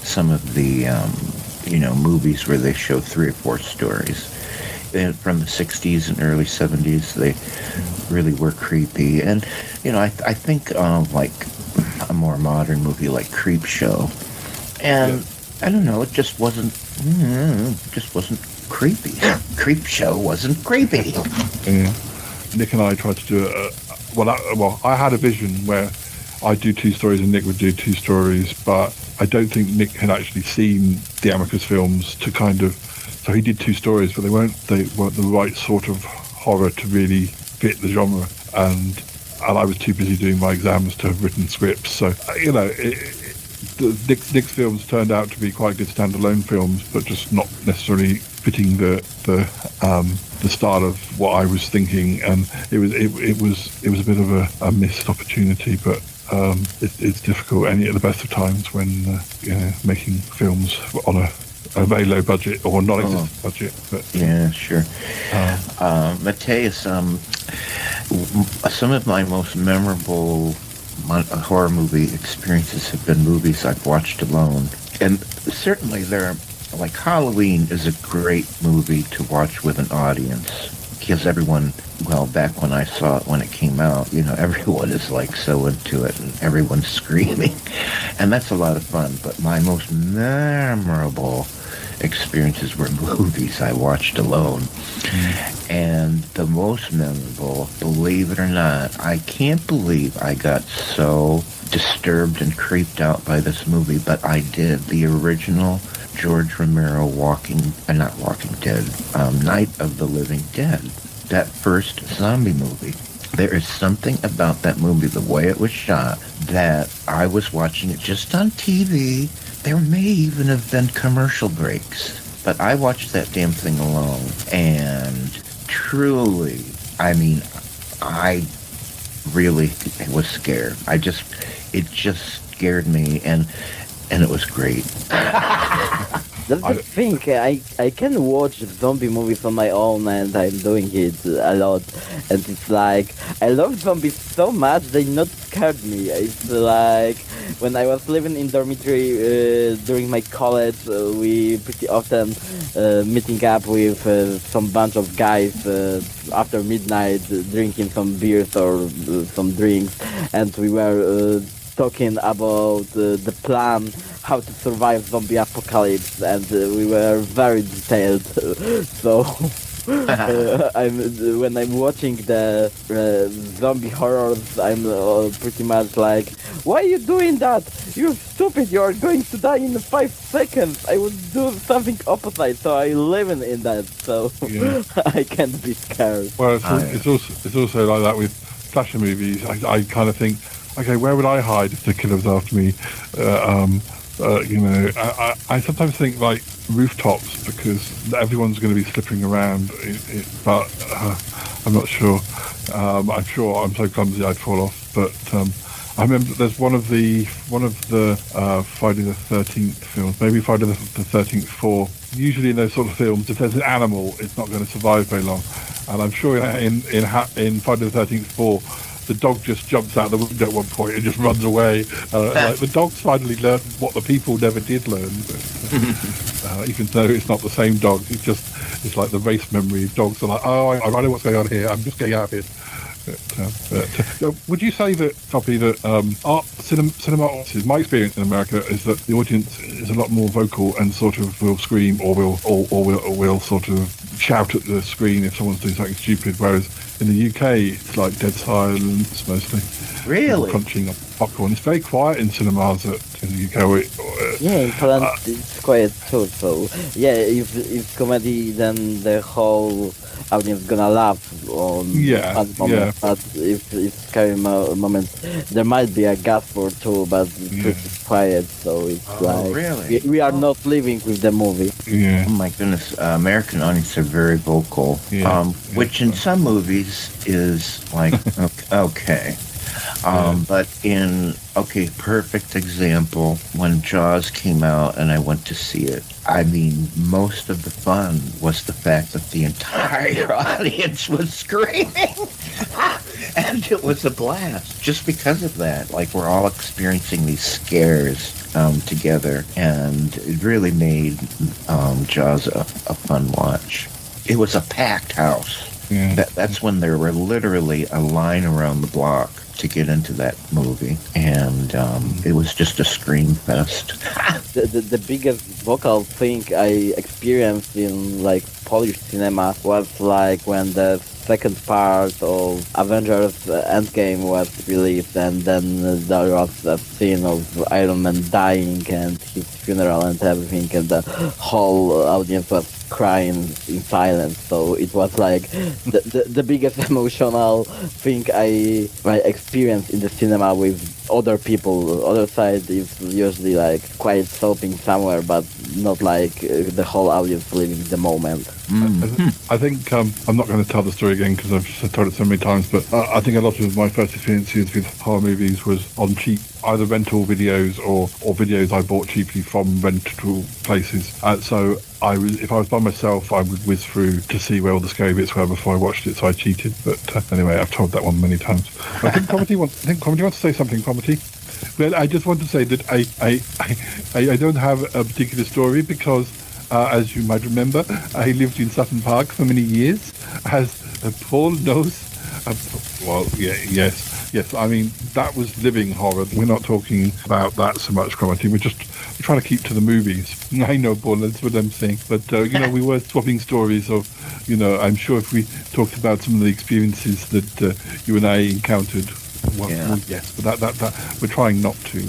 some of the, movies where they show 3 or 4 stories. From the 60s and early 70s, they really were creepy. And, I think of, like, a more modern movie like Creepshow. And, I don't know, it just wasn't creepy. Creepshow wasn't creepy. Yeah. Nick and I tried to do I had a vision where I'd do 2 stories and Nick would do 2 stories, but I don't think Nick had actually seen the Amicus films to kind of. So he did 2 stories, but they weren't the right sort of horror to really fit the genre, and I was too busy doing my exams to have written scripts. So Nick's films turned out to be quite good standalone films, but just not necessarily fitting the style of what I was thinking, and it was a bit of a missed opportunity, but. It's difficult, and at the best of times when making films on a very low budget or non-existent budget. But yeah, sure. Mateus, some of my most memorable horror movie experiences have been movies I've watched alone, and certainly like Halloween is a great movie to watch with an audience. because everyone, well, back when I saw it when it came out, everyone is like so into it and everyone's screaming. And that's a lot of fun. But my most memorable experiences were movies I watched alone. And the most memorable, believe it or not, I can't believe I got so disturbed and creeped out by this movie, but I did. The original George Romero Night of the Living Dead. That first zombie movie. There is something about that movie, the way it was shot, that I was watching it just on TV. There may even have been commercial breaks. But I watched that damn thing alone. And truly, I really was scared. It just scared me, and it was great. That's the thing. I can watch zombie movies on my own, and I'm doing it a lot. And it's like, I love zombies so much, they not scared me. It's like, when I was living in dormitory during my college, we pretty often meeting up with some bunch of guys after midnight, drinking some beers or some drinks, and we were talking about the plan how to survive zombie apocalypse, and we were very detailed. So when I'm watching the zombie horrors, I'm pretty much like, why are you doing that? You're stupid, you're going to die in 5 seconds. I would do something opposite, so I live in that, so I can't be scared. Well, it's also like that with slasher movies. I kind of think, okay, where would I hide if the killer's after me? I sometimes think like rooftops, because everyone's going to be slipping around. But I'm not sure. I'm sure I'm so clumsy I'd fall off. But I remember there's one of the Friday the 13th films, maybe Friday the 13th 4. Usually in those sort of films, if there's an animal, it's not going to survive very long. And I'm sure in Friday the 13th 4. The dog just jumps out the window at one point and just runs away. Like the dog's finally learned what the people never did learn. But, even though it's not the same dog, it's like the race memory. Dogs are like, oh, I know what's going on here. I'm just getting out of here. But, would you say that, Toppy, that cinema audiences, my experience in America is that the audience is a lot more vocal and sort of will scream or will sort of shout at the screen if someone's doing something stupid, whereas in the UK it's like dead silence mostly. Really? Crunching up popcorn. It's very quiet in cinemas in the UK. Yeah, in Poland it's quiet too. So yeah, if comedy, then the whole audience gonna laugh on that moment. But if it's scary moments, there might be a gasp or two, but it's pretty quiet. So it's really? we are not living with the movie. Yeah. Oh my goodness, American audiences are very vocal, which in some movies is like okay. But perfect example, when Jaws came out and I went to see it, I mean, most of the fun was the fact that the entire audience was screaming. And it was a blast just because of that. Like, we're all experiencing these scares together, and it really made Jaws a fun watch. It was a packed house. Yeah. That's when there were literally a line around the block to get into that movie, and it was just a scream fest. The biggest vocal thing I experienced in like Polish cinema was like when the second part of Avengers Endgame was released, and then there was a scene of Iron Man dying and his funeral and everything, and the whole audience was crying in silence. So it was like the biggest emotional thing I experienced in the cinema with other people. Other side is usually like quiet sobbing somewhere, but not like the whole audience living the moment. I think I'm not going to tell the story again because I've told it so many times, but I think a lot of my first experiences with horror movies was on cheap, either rental videos or videos I bought cheaply from rental places. So if I was by myself, I would whiz through to see where all the scary bits were before I watched it, so I cheated. But anyway, I've told that one many times. I think Comedy wants to say something, Comedy. Well, I just want to say that I don't have a particular story because, as you might remember, I lived in Sutton Park for many years, as Paul knows. Well, yeah, yes. I mean, that was living horror. We're not talking about that so much, Cromarty. We're trying to keep to the movies. I know, Paul, that's what I'm saying. But, we were swapping stories of, I'm sure if we talked about some of the experiences that you and I encountered, well, yes, but that we're trying not to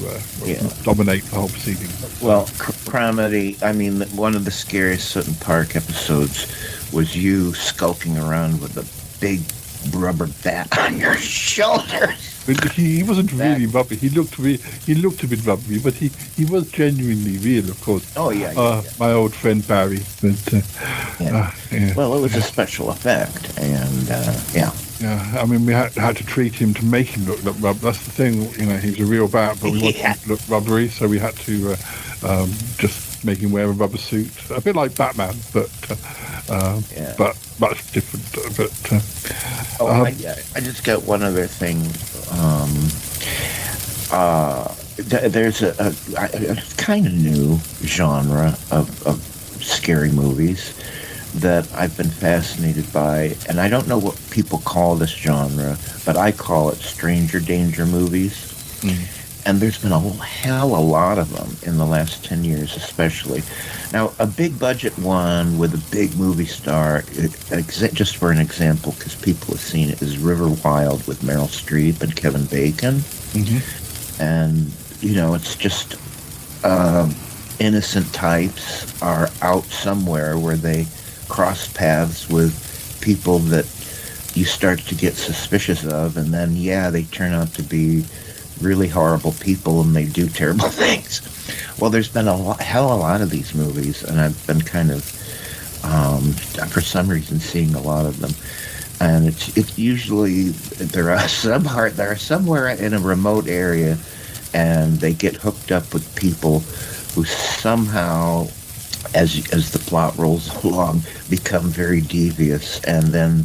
dominate the whole proceeding. Well, Cromarty, I mean, one of the scariest Sutton Park episodes was you skulking around with a big rubber bat on your shoulders. But he wasn't really rubbery. He looked a bit rubbery, but he was genuinely real, of course. Oh yeah. My old friend Barry. But well, it was a special effect, and Yeah, I mean, we had to treat him to make him look rubber. That's the thing, he was a real bat, but we wanted him to look rubbery, so we had to just make him wear a rubber suit, a bit like Batman, but much different. I just got one other thing. There's a kind of new genre of scary movies that I've been fascinated by, and I don't know what people call this genre, but I call it stranger danger movies. And there's been a hell of a lot of them in the last 10 years especially. Now, a big budget one with a big movie star, just for an example, because people have seen it, is River Wild with Meryl Streep and Kevin Bacon. And, it's just innocent types are out somewhere where they cross paths with people that you start to get suspicious of, and then, they turn out to be really horrible people and they do terrible things. Well, there's been a lot of these movies, and I've been kind of, for some reason, seeing a lot of them. And it's usually they're somewhere in a remote area, and they get hooked up with people who somehow, as the plot rolls along, become very devious, and then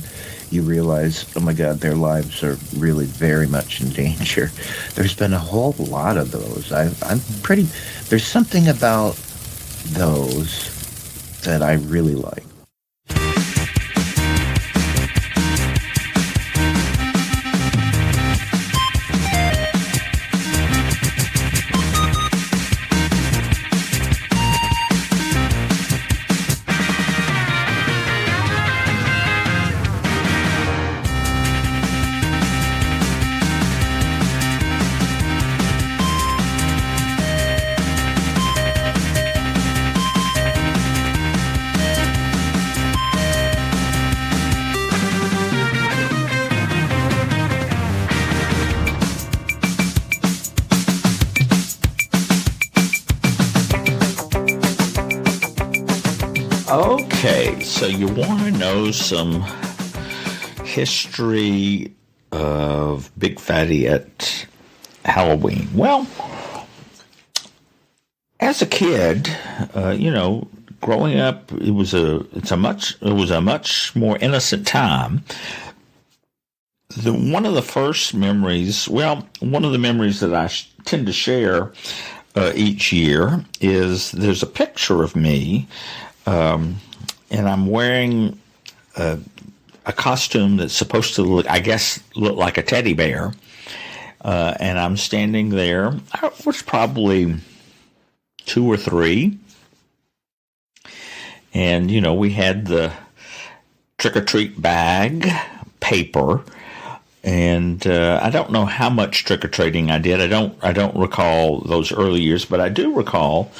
you realize, oh my God, their lives are really very much in danger. There's been a whole lot of those. There's something about those that I really like. Okay, so you want to know some history of Big Fatty at Halloween. Well, as a kid, growing up, it was a much more innocent time. One of the memories that I tend to share each year is there's a picture of me. And I'm wearing a costume that's supposed to look like a teddy bear. And I'm standing there. I was probably 2 or 3. And, we had the trick-or-treat bag, paper. And I don't know how much trick-or-treating I did. I don't recall those early years, but I do recall...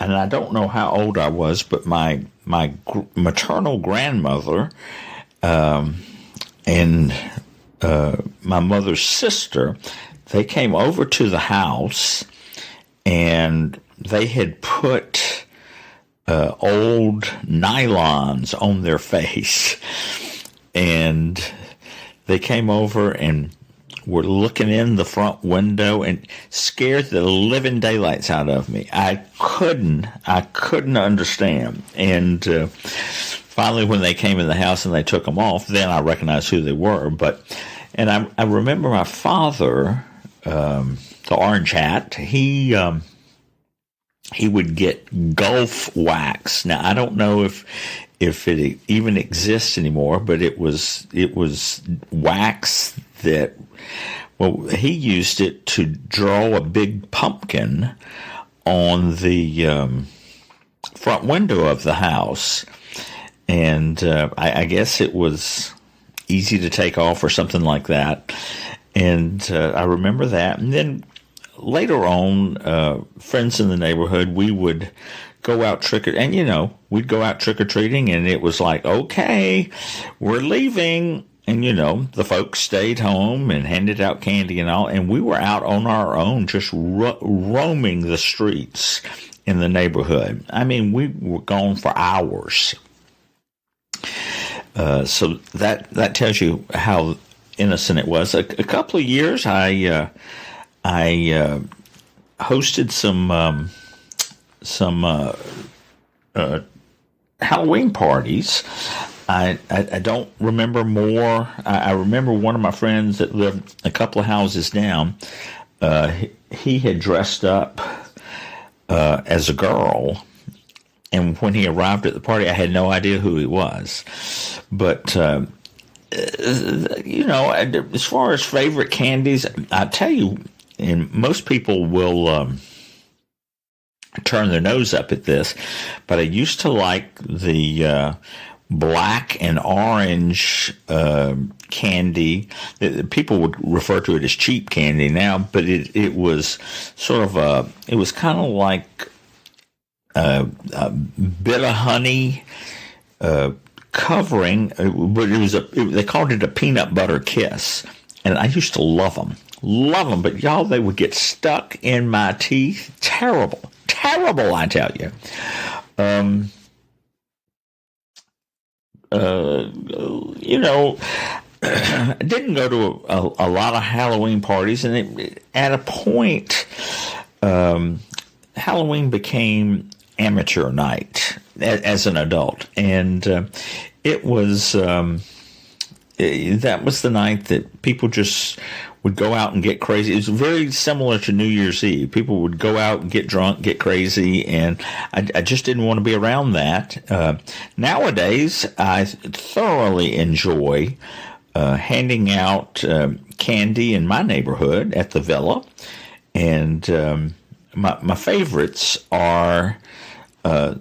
and I don't know how old I was, but my maternal grandmother and my mother's sister, they came over to the house, and they had put old nylons on their face, and they came over and were looking in the front window and scared the living daylights out of me. I couldn't understand. And finally, when they came in the house and they took them off, then I recognized who they were. And I remember my father, the orange hat, he would get Gulf wax. Now, I don't know if if it even exists anymore, but it was wax that, well, he used it to draw a big pumpkin on the front window of the house. And I guess it was easy to take off or something like that. And I remember that. And then later on, friends in the neighborhood, we would go out we'd go out trick-or-treating, and it was like, okay, we're leaving. And, the folks stayed home and handed out candy and all. And we were out on our own, just roaming the streets in the neighborhood. I mean, we were gone for hours. So that tells you how innocent it was. A couple of years, I hosted some Halloween parties. I don't remember more. I remember one of my friends that lived a couple of houses down. He had dressed up as a girl. And when he arrived at the party, I had no idea who he was. But, as far as favorite candies, I tell you, and most people will turn their nose up at this, but I used to like the black and orange candy. People would refer to it as cheap candy now, but it was sort of it was kind of like a bit of honey covering, but they called it a peanut butter kiss, and I used to love them, but y'all, they would get stuck in my teeth. Terrible, I tell you. I didn't go to a lot of Halloween parties, and at a point, Halloween became amateur night as an adult, and it was that was the night that people just would go out and get crazy. It was very similar to New Year's Eve. People would go out and get drunk, get crazy, and I just didn't want to be around that. Nowadays, I thoroughly enjoy handing out candy in my neighborhood at the Villa, and my favorites are the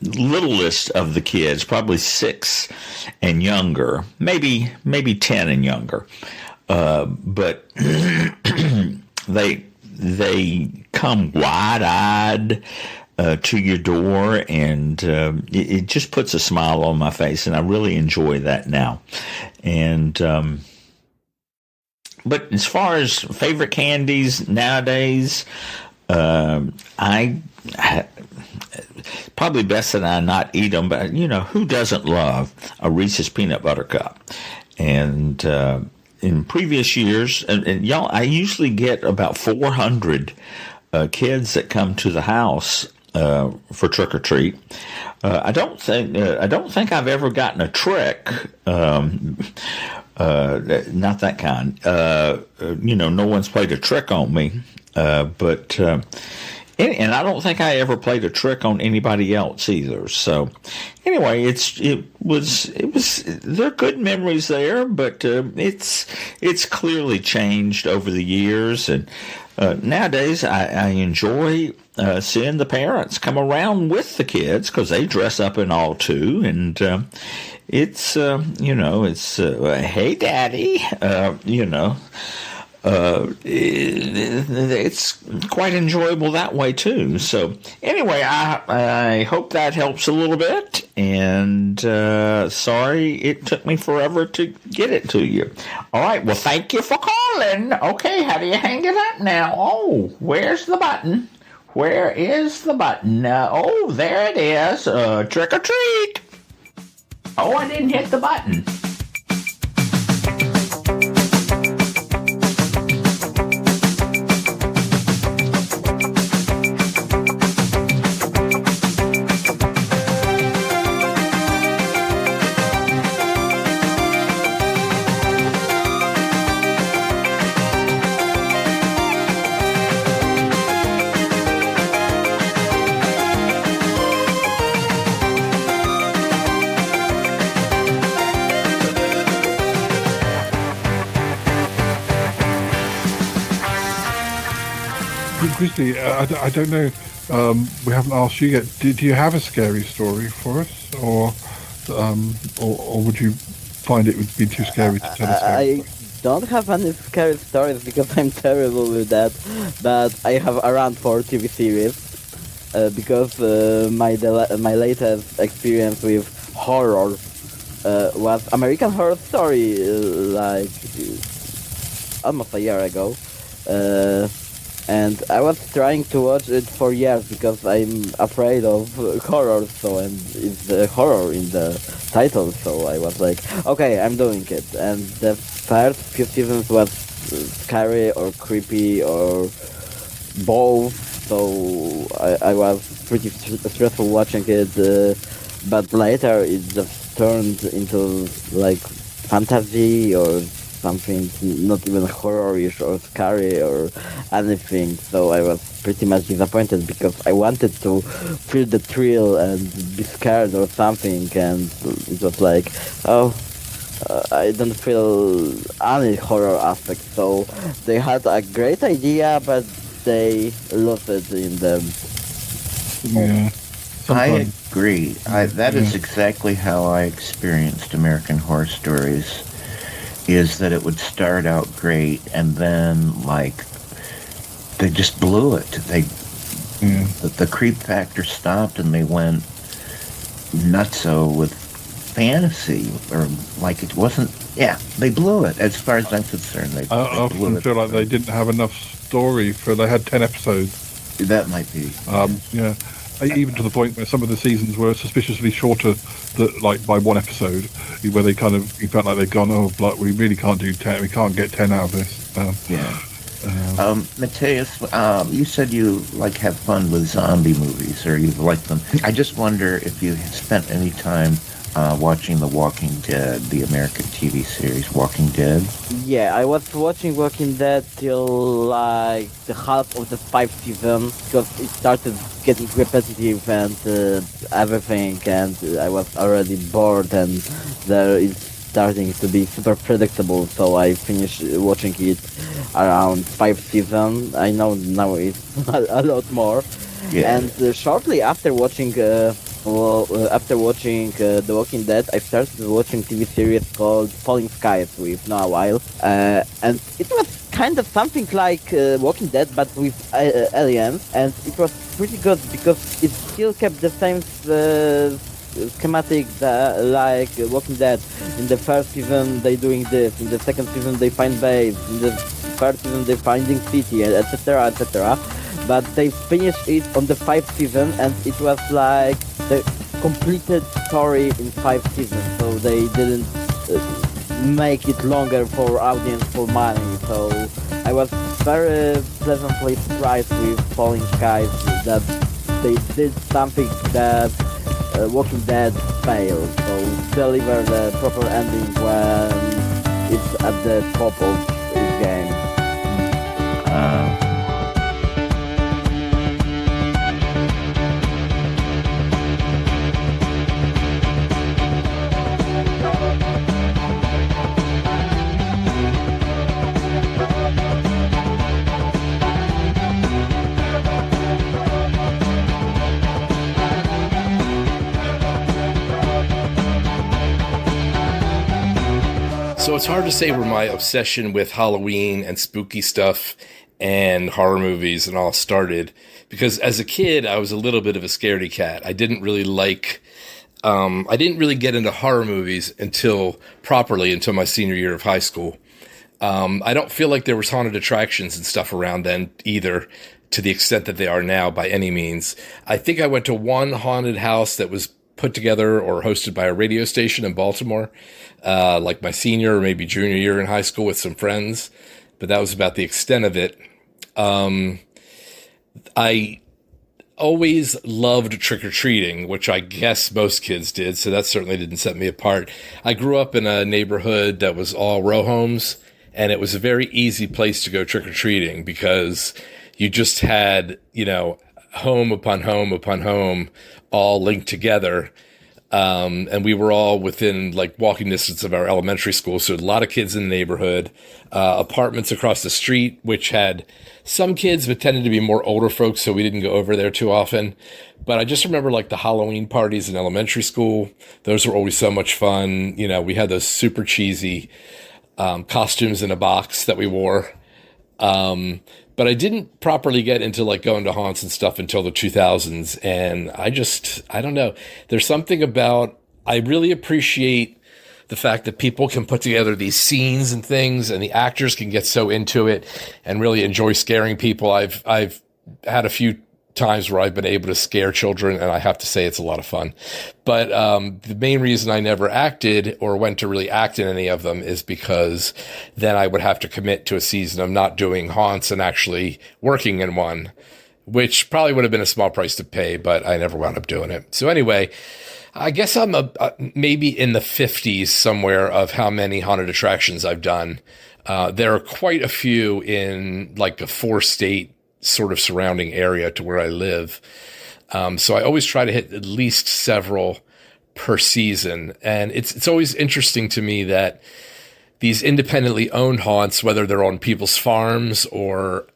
littlest of the kids, probably 6 and younger, maybe 10 and younger, but they come wide-eyed to your door, and it just puts a smile on my face, and I really enjoy that now. And but as far as favorite candies nowadays, I probably best that I not eat them, but who doesn't love a Reese's peanut butter cup? And in previous years, and y'all, I usually get about 400 kids that come to the house for trick or treat. I don't think I've ever gotten a trick. Not that kind. No one's played a trick on me. But and I don't think I ever played a trick on anybody else either. So anyway, it was there are good memories there, but it's clearly changed over the years. And nowadays, I enjoy seeing the parents come around with the kids because they dress up and all too, and it's hey daddy, it's quite enjoyable that way too. So anyway, I hope that helps a little bit, and sorry it took me forever to get it to you. All right, well, thank you for calling. Okay, how do you hang it up now? Oh, where's the button? Where is the button? Oh, there it is. Trick or treat. Oh, I didn't hit the button. Grizzly, I don't know. We haven't asked you yet. Do you have a scary story for us, or would you find it would be too scary to tell us? I don't have any scary stories because I'm terrible with that, but I have around 4 TV series because my latest experience with horror was American Horror Story, like almost a year ago. And I was trying to watch it for years because I'm afraid of horror, so and it's the horror in the title, so I was like, okay, I'm doing it. And the first few seasons was scary or creepy or both, so I was pretty stressful watching it, but later it just turned into like fantasy or something not even horror-ish or scary or anything, so I was pretty much disappointed because I wanted to feel the thrill and be scared or something, and it was like, I don't feel any horror aspect, so they had a great idea, but they lost it in the... Yeah. I agree. That is exactly how I experienced American Horror Stories. Is that it would start out great and then like they just blew it. The creep factor stopped and they went nutso with fantasy, or like it wasn't. Yeah, they blew it. As far as I'm concerned, they often feel like they didn't have enough story for. They had 10 episodes. That might be. Yeah. Even to the point where some of the seasons were suspiciously shorter, like by 1 episode, where they kind of you felt like they'd gone, we really can't do 10. We can't get 10 out of this. Mateus, you said you like have fun with zombie movies, or you like them. I just wonder if you spent any time watching The Walking Dead, the American TV series Walking Dead. Yeah, I was watching Walking Dead till like the half of the 5th season because it started getting repetitive and everything, and I was already bored, and there it's starting to be super predictable, so I finished watching it around 5th season. I know now it's a lot more. Yeah. And shortly after watching The Walking Dead, I started watching TV series called Falling Skies with Noah Weil, and it was kind of something like Walking Dead but with aliens, and it was pretty good because it still kept the same schematic like Walking Dead. In the first season they doing this, in the second season they find base, in the third season they finding city, etc, etc. But they finished it on the 5th season, and it was like the completed story in 5 seasons, so they didn't make it longer for audience, for money. So I was very pleasantly surprised with Falling Skies that they did something that Walking Dead failed, so deliver the proper ending when it's at the top of its game. So it's hard to say where my obsession with Halloween and spooky stuff and horror movies and all started, because as a kid, I was a little bit of a scaredy cat. I didn't really get into horror movies until my senior year of high school. I don't feel like there was haunted attractions and stuff around then either, to the extent that they are now by any means. I think I went to one haunted house that was put together or hosted by a radio station in Baltimore, like my senior or maybe junior year in high school with some friends, but that was about the extent of it. I always loved trick-or-treating, which I guess most kids did, so that certainly didn't set me apart. I grew up in a neighborhood that was all row homes, and it was a very easy place to go trick-or-treating because you just had, home upon home upon home all linked together. And we were all within like walking distance of our elementary school. So a lot of kids in the neighborhood, apartments across the street, which had some kids, but tended to be more older folks. So we didn't go over there too often. But I just remember like the Halloween parties in elementary school. Those were always so much fun. You know, we had those super cheesy, costumes in a box that we wore. But I didn't properly get into like going to haunts and stuff until the 2000s. And I don't know. There's something about, I really appreciate the fact that people can put together these scenes and things, and the actors can get so into it and really enjoy scaring people. I've had a few times where I've been able to scare children, and I have to say it's a lot of fun. But the main reason I never acted or went to really act in any of them is because then I would have to commit to a season of not doing haunts and actually working in one, which probably would have been a small price to pay, but I never wound up doing it. So anyway, I guess I'm maybe in the 50s somewhere of how many haunted attractions I've done. There are quite a few in like a 4-state sort of surrounding area to where I live. So I always try to hit at least several per season. And it's always interesting to me that these independently owned haunts, whether they're on people's farms or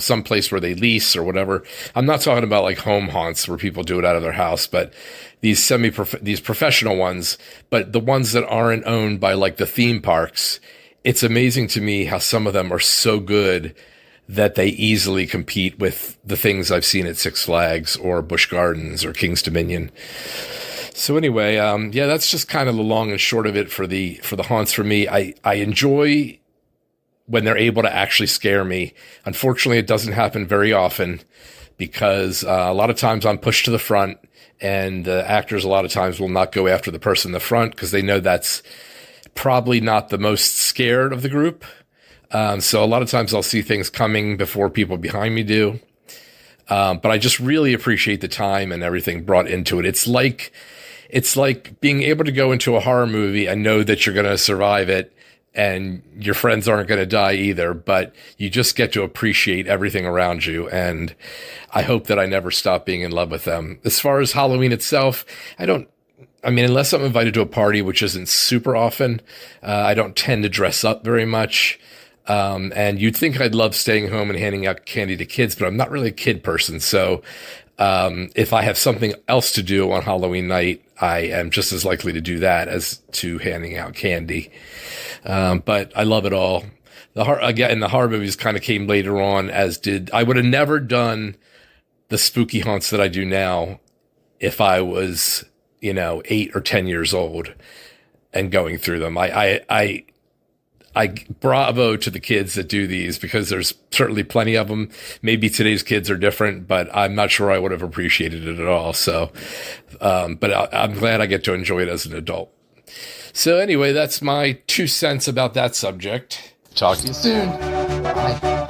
some place where they lease or whatever. I'm not talking about like home haunts where people do it out of their house, but these these professional ones, but the ones that aren't owned by like the theme parks. It's amazing to me how some of them are so good that they easily compete with the things I've seen at Six Flags or Busch Gardens or King's Dominion. So anyway, yeah, that's just kind of the long and short of it for the haunts for me. I enjoy when they're able to actually scare me. Unfortunately, it doesn't happen very often because a lot of times I'm pushed to the front, and the actors a lot of times will not go after the person in the front because they know that's probably not the most scared of the group. So a lot of times I'll see things coming before people behind me do. But I just really appreciate the time and everything brought into it. It's like being able to go into a horror movie and know that you're going to survive it and your friends aren't going to die either, but you just get to appreciate everything around you. And I hope that I never stop being in love with them. As far as Halloween itself, unless I'm invited to a party, which isn't super often, I don't tend to dress up very much. And you'd think I'd love staying home and handing out candy to kids, but I'm not really a kid person. So, if I have something else to do on Halloween night, I am just as likely to do that as to handing out candy. But I love it all. The horror movies kind of came later on, I would have never done the spooky haunts that I do now if I was, 8 or 10 years old and going through them. I bravo to the kids that do these because there's certainly plenty of them. Maybe today's kids are different, but I'm not sure I would have appreciated it at all. So, but I'm glad I get to enjoy it as an adult. So anyway, that's my 2 cents about that subject. Talk to you soon. Bye.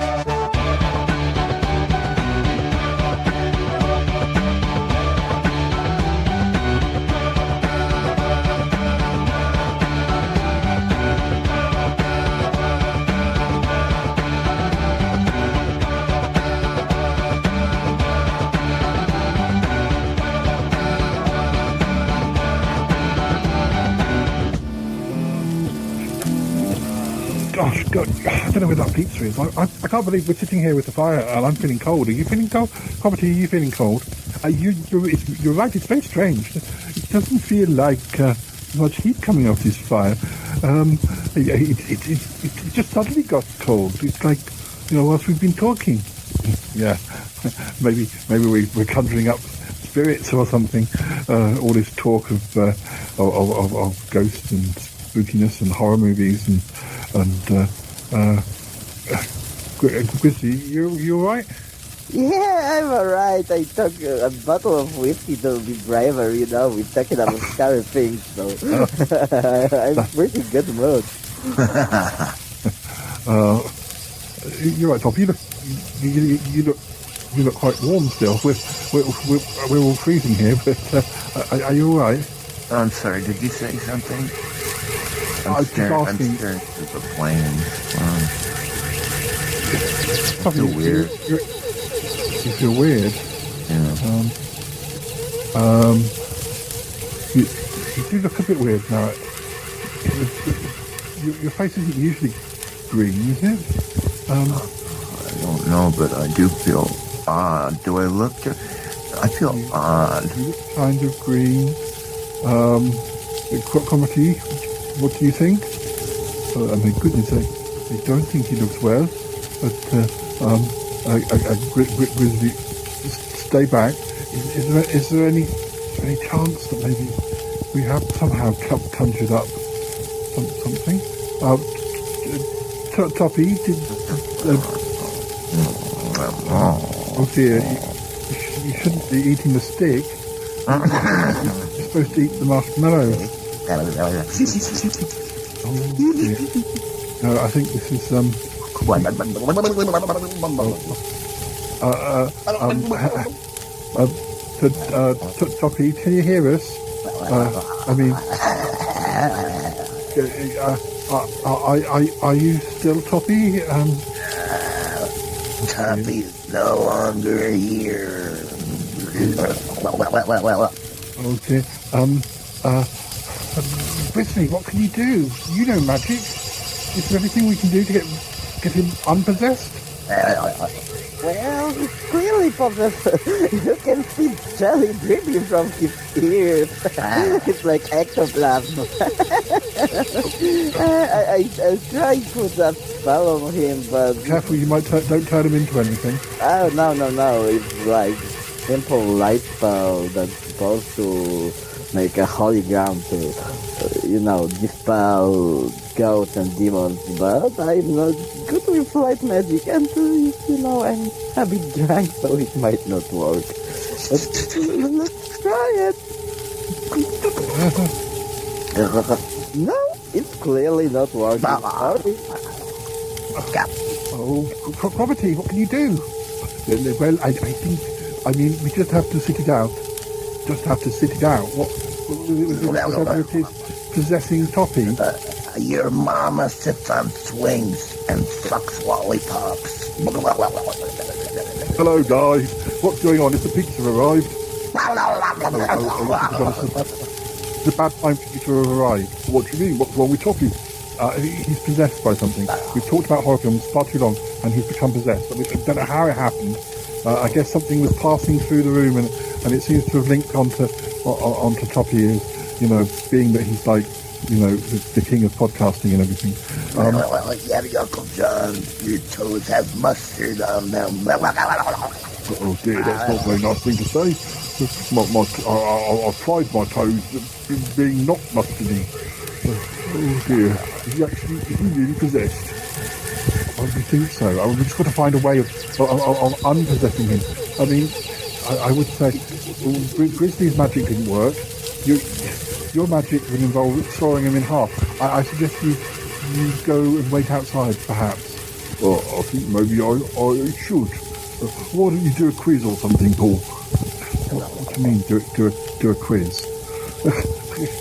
Gosh, God, I don't know where that pizza is. I can't believe we're sitting here with the fire and I'm feeling cold. Are you feeling cold? Poverty, are you feeling cold? You're right, it's very strange. It doesn't feel like much heat coming off this fire. It just suddenly got cold. It's like, whilst we've been talking. Yeah, maybe we're conjuring up spirits or something. All this talk of ghosts and spookiness and horror movies and Chrissy, you alright? Yeah, I'm alright. I took a bottle of whiskey to be braver, we're talking about scary things, so I'm pretty good mood. You're right, Top. You look quite warm still. We're all freezing here, but are you alright? I'm sorry, did you say something? I'm staring at the plane. I feel weird. You feel weird? Yeah. you do look a bit weird now. Your face isn't usually green, is it? I don't know, but I do feel odd. Do I look? I feel odd. You look kind of green. Cromitty, what do you think? I mean, goodness, I don't think he looks well, but Grizzly, stay back. Is there any chance that maybe we have somehow conjured up something? Toppy, did? Oh dear, you shouldn't be eating the stick. You're supposed to eat the marshmallow. Oh dear. No, I think this is Toppy, can you hear us? I mean, are you still Toppy? Toppy's no longer here. Okay. Grizzly, what can you do? You know magic. Is there anything we can do to get him unpossessed? Well, he's clearly possessed. You can see jelly dripping from his ears. It's like ectoplasm. I tried to put that spell on him, but... Careful, you might don't turn him into anything. Oh, no. It's like simple light spell that's supposed to make a hologram to, dispel ghosts and demons, but I'm not good with light magic, and, I'm a bit drunk, so it might not work. But let's try it. No, it's clearly not working. Sorry. Oh, Property, what can you do? Well, I think, we just have to sit it out. Whatever it is possessing Toppy. Your mama sits on swings and sucks lollipops. Hello, guys. What's going on? Has the pizza arrived? It's a bad time for you to have arrived. What do you mean? What's wrong with Toppy? He's possessed by something. We've talked about horror films far too long, and he's become possessed. I don't know how it happened. I guess something was passing through the room, and it seems to have linked onto Toppy, being that he's like, the king of podcasting and everything. Uncle John, your toes have mustard on them. Oh dear, that's not a very nice thing to say. I've tried my toes being not mustardy. Oh dear, is he really possessed? I would think so. We've just got to find a way of unpossessing him. I would say Grizzly's magic didn't work. Your magic would involve sawing him in half. I suggest you go and wait outside, perhaps. Well, I think maybe I should. Why don't you do a quiz or something, Paul? What do you mean, do a quiz?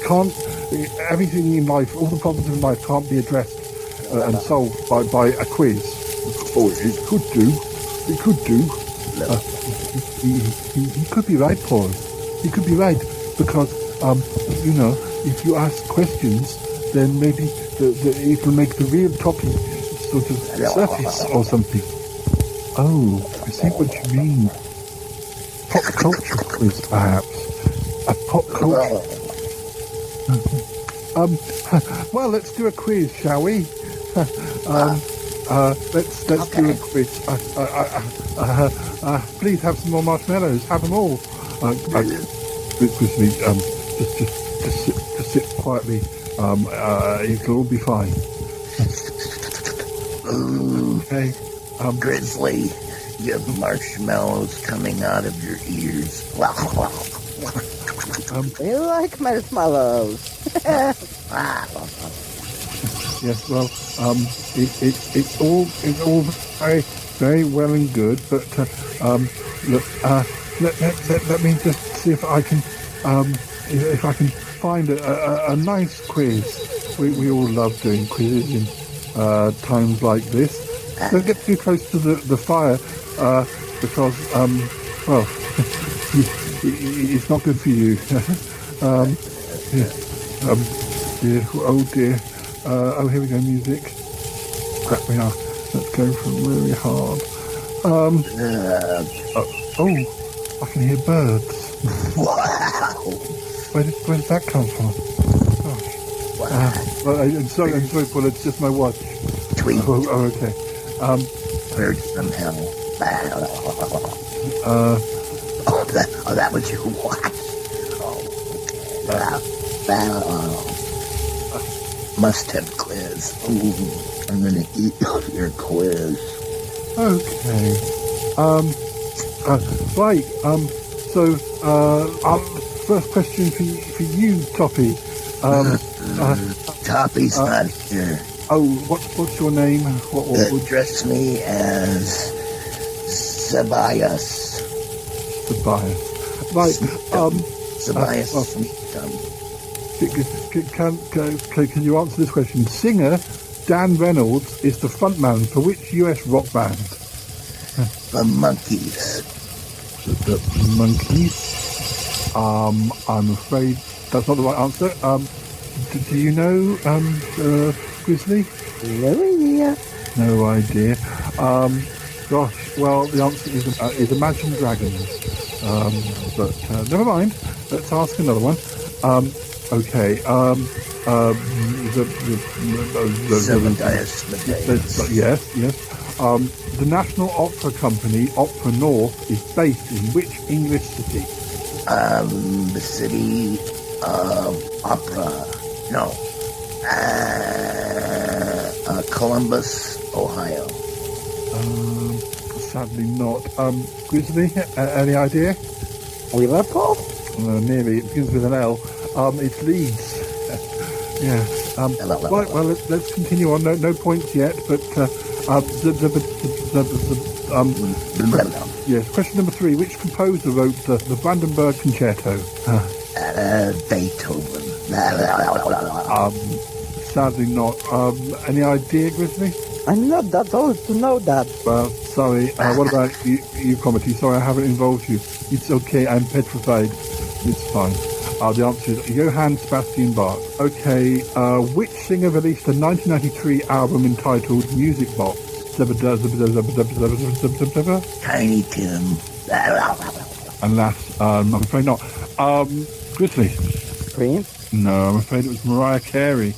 Can't everything in life, all the problems in life can't be addressed and solved by a quiz? Oh, it could do. It could do. He could be right, Paul. He could be right, because if you ask questions, then maybe it will make the real topic sort of surface or something. Oh, I see what you mean. Pop culture quiz, perhaps. A pop culture. Well, let's do a quiz, shall we? Let's do a quiz. Please have some more marshmallows. Have them all. Grizzly, just sit quietly. It'll all be fine. Okay. Grizzly, you have marshmallows coming out of your ears. You like marshmallows? Yes, well, it's all very, very well and good, but look, let me just see if I can find a nice quiz. We all love doing quizzes in times like this. Don't get too close to the fire, because it's not good for you. Dear, oh dear. Oh, here we go, music. Crap, we are. Let's go from really hard. Oh, I can hear birds. Wow. Where did that come from? Gosh. Wow. I'm sorry, Paul, it's just my watch. Tweet. Oh, okay. Birds from hell. That was your watch. Must have quiz. Ooh, I'm gonna eat your quiz. Okay. Right. So, first question for you, Toppy. Toppy's not here. Oh, what's your name? What address me as Tobias. Right. Tobias. Can you answer this question? Singer Dan Reynolds is the frontman for which US rock band? The Monkees. The Monkees. I'm afraid that's not the right answer. Do you know, Grizzly? No idea. Gosh, well, the answer is Imagine Dragons. But never mind. Let's ask another one. Okay. Yes. The National Opera Company, Opera North, is based in which English city? The city of Opera. No. Columbus, Ohio. Sadly not. Grizzly, any idea? Liverpool? Nearly. It begins with an L. It's Leeds. Yeah. Right. Well, let's continue on. No points yet. But yes. Question number 3. Which composer wrote the Brandenburg Concerto? Beethoven. Sadly not. Any idea, Grizzly? I'm not that old to know that. Well, sorry. What about you, Comedy? Sorry, I haven't involved you. It's okay. I'm petrified. It's fine. The answer is Johann Sebastian Bach. Okay. Which singer released a 1993 album entitled Music Box? Tiny Tim. Alas, I'm afraid not. Grizzly. Prince? No, I'm afraid it was Mariah Carey.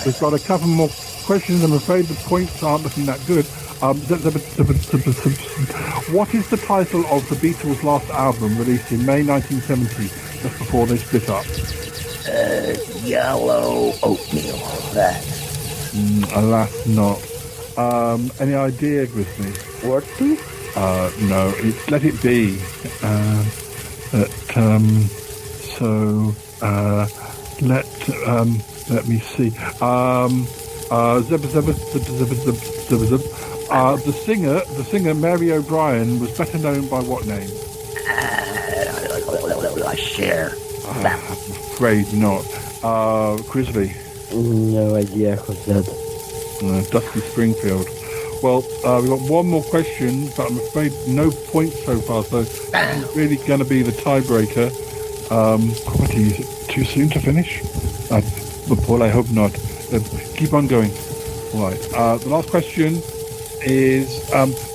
We've got a couple more questions. I'm afraid the points aren't looking that good. What is the title of the Beatles' last album released in May 1970, just before they split up? Yellow Oatmeal. Alas, not. Any idea, Grizzly? Word Peace? No, it's Let It Be. Let me see. The singer Mary O'Brien was better known by what name? Cher. I'm afraid not. Grizzly. No idea who's that. Dusty Springfield. Well, we've got one more question, but I'm afraid no points so far, so it's really going to be the tiebreaker. Comedy, is it too soon to finish? But Paul, I hope not. Keep on going. All right. The last question is,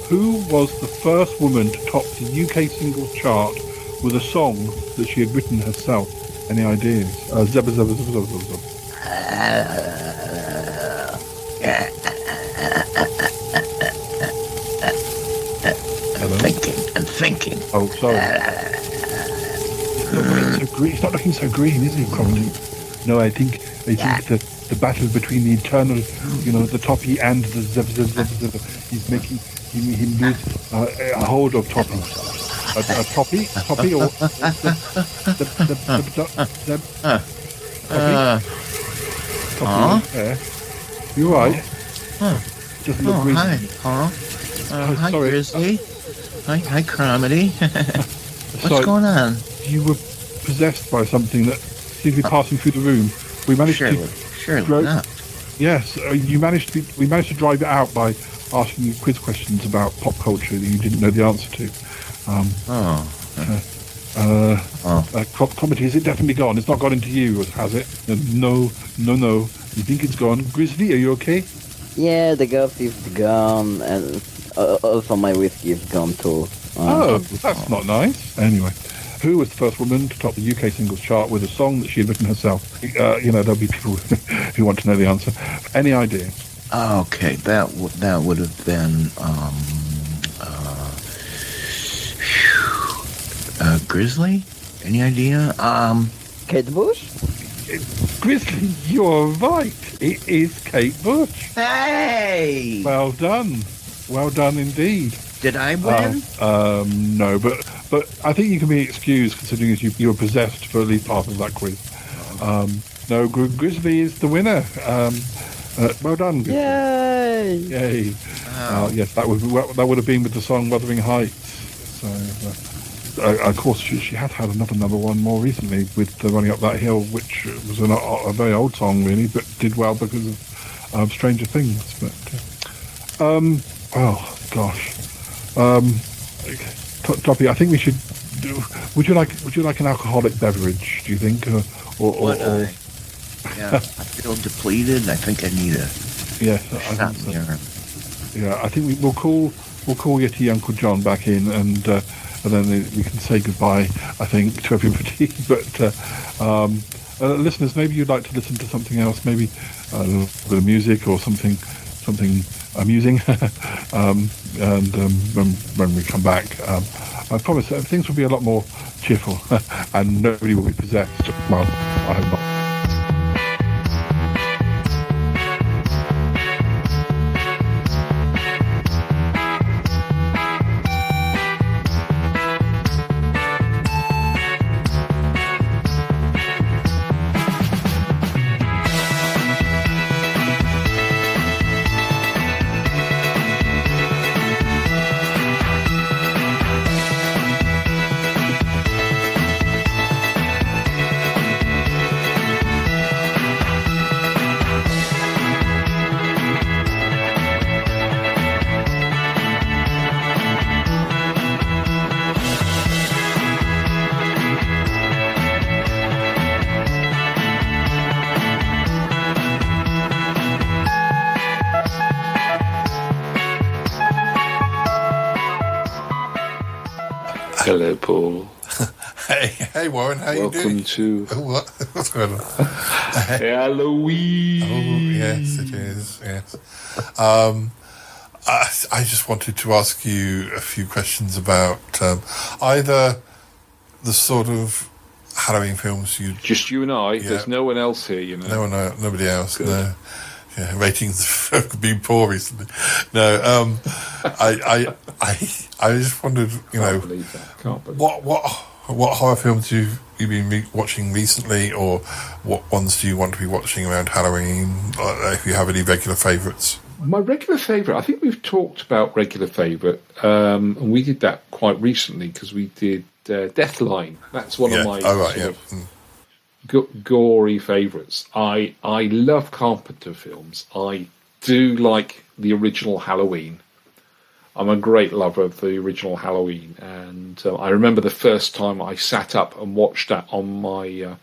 who was the first woman to top the UK singles chart with a song that she had written herself? Any ideas? Zebba. I'm thinking. Oh, sorry. It's not looking so green, is it, Comedy? No, I think the battle between the eternal, the Toppy and the Zeb, he's making him lose a hold of Toppy. A Toppy or Toppy? Yeah. You're right. Doesn't look green. Hi. Hi, Grizzly. Hi, Comedy. What's going on? You were possessed by something that seemed to be passing through the room. We managed to not. Yes, we managed to drive it out by asking you quiz questions about pop culture that you didn't know the answer to. Comedy, is it definitely gone? It's not gone into you, has it? No. You think it's gone? Grizzly, are you okay? Yeah, the ghost is gone, and also my whiskey is gone too. That's not nice. Anyway, who was the first woman to top the UK singles chart with a song that she had written herself? There'll be people who want to know the answer. Any idea? Okay, that would have been Grizzly. Any idea? Kate Bush. Grizzly, you're right. It is Kate Bush. Hey! Well done indeed. Did I win? No, but I think you can be excused considering you were possessed for at least half of that quiz. No, Grizzly is the winner. Well done, Grizzly. Yay! Yes, that would have been with the song "Wuthering Heights." So, of course, she had another number one more recently with "Running Up That Hill," which was a very old song, really, but did well because of Stranger Things. But oh gosh, Toppy, I think we should. Would you like an alcoholic beverage? Do you think, or yeah, I feel depleted. I think I need a shot in urine. Yeah, I think we'll call Yeti Uncle John back in, and then we can say goodbye, I think, to everybody. But listeners, maybe you'd like to listen to something else, maybe a little bit of music or something amusing. And when we come back, I promise that things will be a lot more cheerful, and nobody will be possessed. Well, I hope not. Hello, Paul. Hey, Warren. How you doing? Welcome to what's going on? Halloween. Oh, yes, it is. Yes. I just wanted to ask you a few questions about either the sort of Halloween films you. Just you and I. Yeah. There's no one else here, you know. Nobody else. Good. No. Yeah, ratings have been poor recently. No, I just wondered, Can't believe that. what horror films you've been watching recently, or what ones do you want to be watching around Halloween? If you have any regular favourites. My regular favourite, I think we've talked about regular favourite, and we did that quite recently because we did Deathline. That's one of my gory favourites. I love Carpenter films. I do like the original Halloween. I'm a great lover of the original Halloween, and I remember the first time I sat up and watched that on my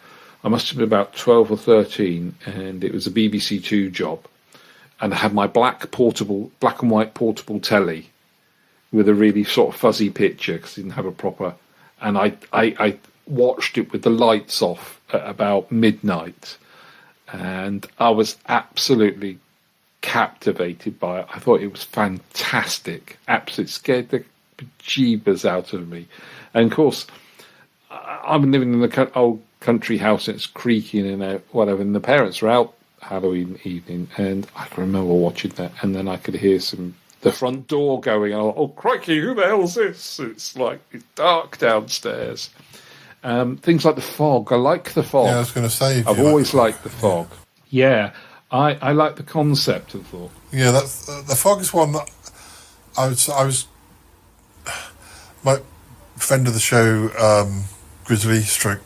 I must have been about 12 or 13, and it was a BBC Two job, and I had my black and white portable telly with a really sort of fuzzy picture because I didn't have a proper, and I watched it with the lights off at about midnight, and I was absolutely captivated by it. I thought it was fantastic. Absolutely scared the bejeebers out of me. And of course, I've been living in the old country house, and it's creaking and whatever, and the parents were out Halloween evening, and I can remember watching that, and then I could hear the front door going, oh crikey, who the hell's this? It's like, it's dark downstairs. Things like The Fog. I like The Fog. Yeah, I was going to say. I've always liked The Fog. Yeah, I like the concept of thought. Yeah, that's The Fog is one that I was my friend of the show, Grizzly Stroke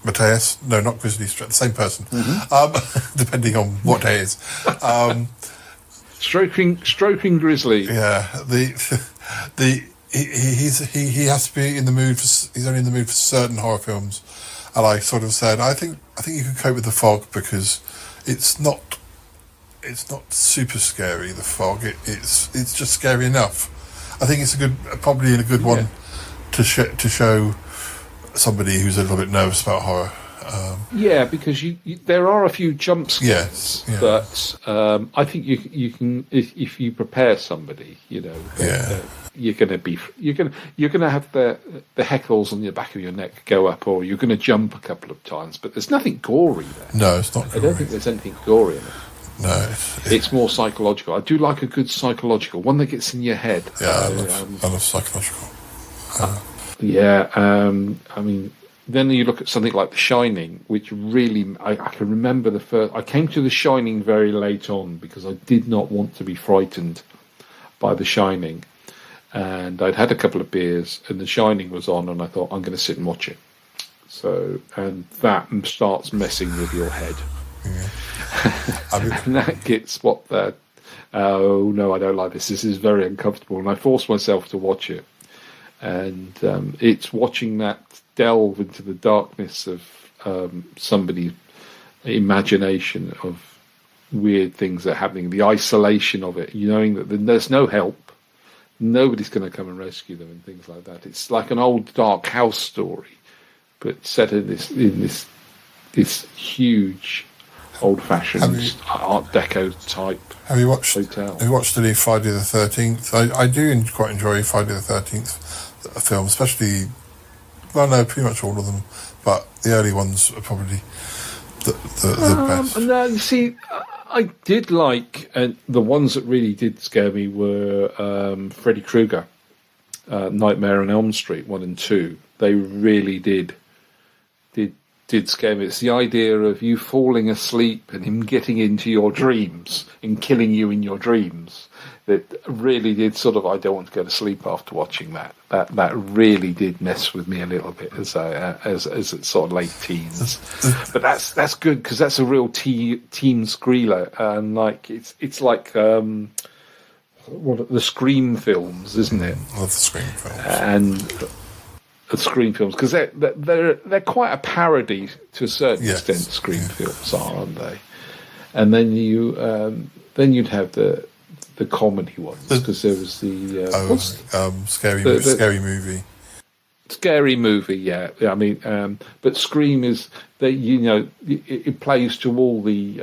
Mateus. No, not Grizzly Stroke, the same person. Mm-hmm. Depending on what day it is. Stroking Grizzly. Yeah, he has to be in the mood for. He's only in the mood for certain horror films, and I sort of said, I think you can cope with The Fog because it's not super scary. The Fog, it's just scary enough. I think it's probably a good one to show somebody who's a little bit nervous about horror. Yeah, because there are a few jump scares that I think you can if you prepare somebody, you're gonna have the heckles on the back of your neck go up, or you're gonna jump a couple of times. But there's nothing gory there. No, it's not. I don't think there's anything gory in it. No, it's more psychological. I do like a good psychological one that gets in your head. Yeah, I love psychological. I mean. Then you look at something like The Shining, which really, I can remember I came to The Shining very late on because I did not want to be frightened by The Shining. And I'd had a couple of beers and The Shining was on and I thought, I'm going to sit and watch it. So, and that starts messing with your head. Yeah. And that gets oh no, I don't like this. This is very uncomfortable. And I forced myself to watch it. And it's watching that delve into the darkness of somebody's imagination of weird things that are happening, the isolation of it, knowing that there's no help, nobody's going to come and rescue them and things like that. It's like an old dark house story, but set in this huge old-fashioned Art Deco type. Have you watched hotel. Have you watched any Friday the 13th? I do quite enjoy Friday the 13th film, especially. Well, no, pretty much all of them, but the early ones are probably the best. No, you see, I did like, and the ones that really did scare me were Freddy Krueger, Nightmare on Elm Street 1 and 2. They really did scare me. It's the idea of you falling asleep and him getting into your dreams and killing you in your dreams. That really did sort of, I don't want to go to sleep after watching that. That really did mess with me a little bit as sort of late teens. But that's good because that's a real teen screaler, and like it's like the Scream films, isn't it? I love the Scream films. And the Scream films because they're quite a parody to a certain extent. Scream films are, aren't they? And then you'd have the comedy ones because there was the scary movie. Scary movie, yeah. I mean, but Scream is that it plays to all the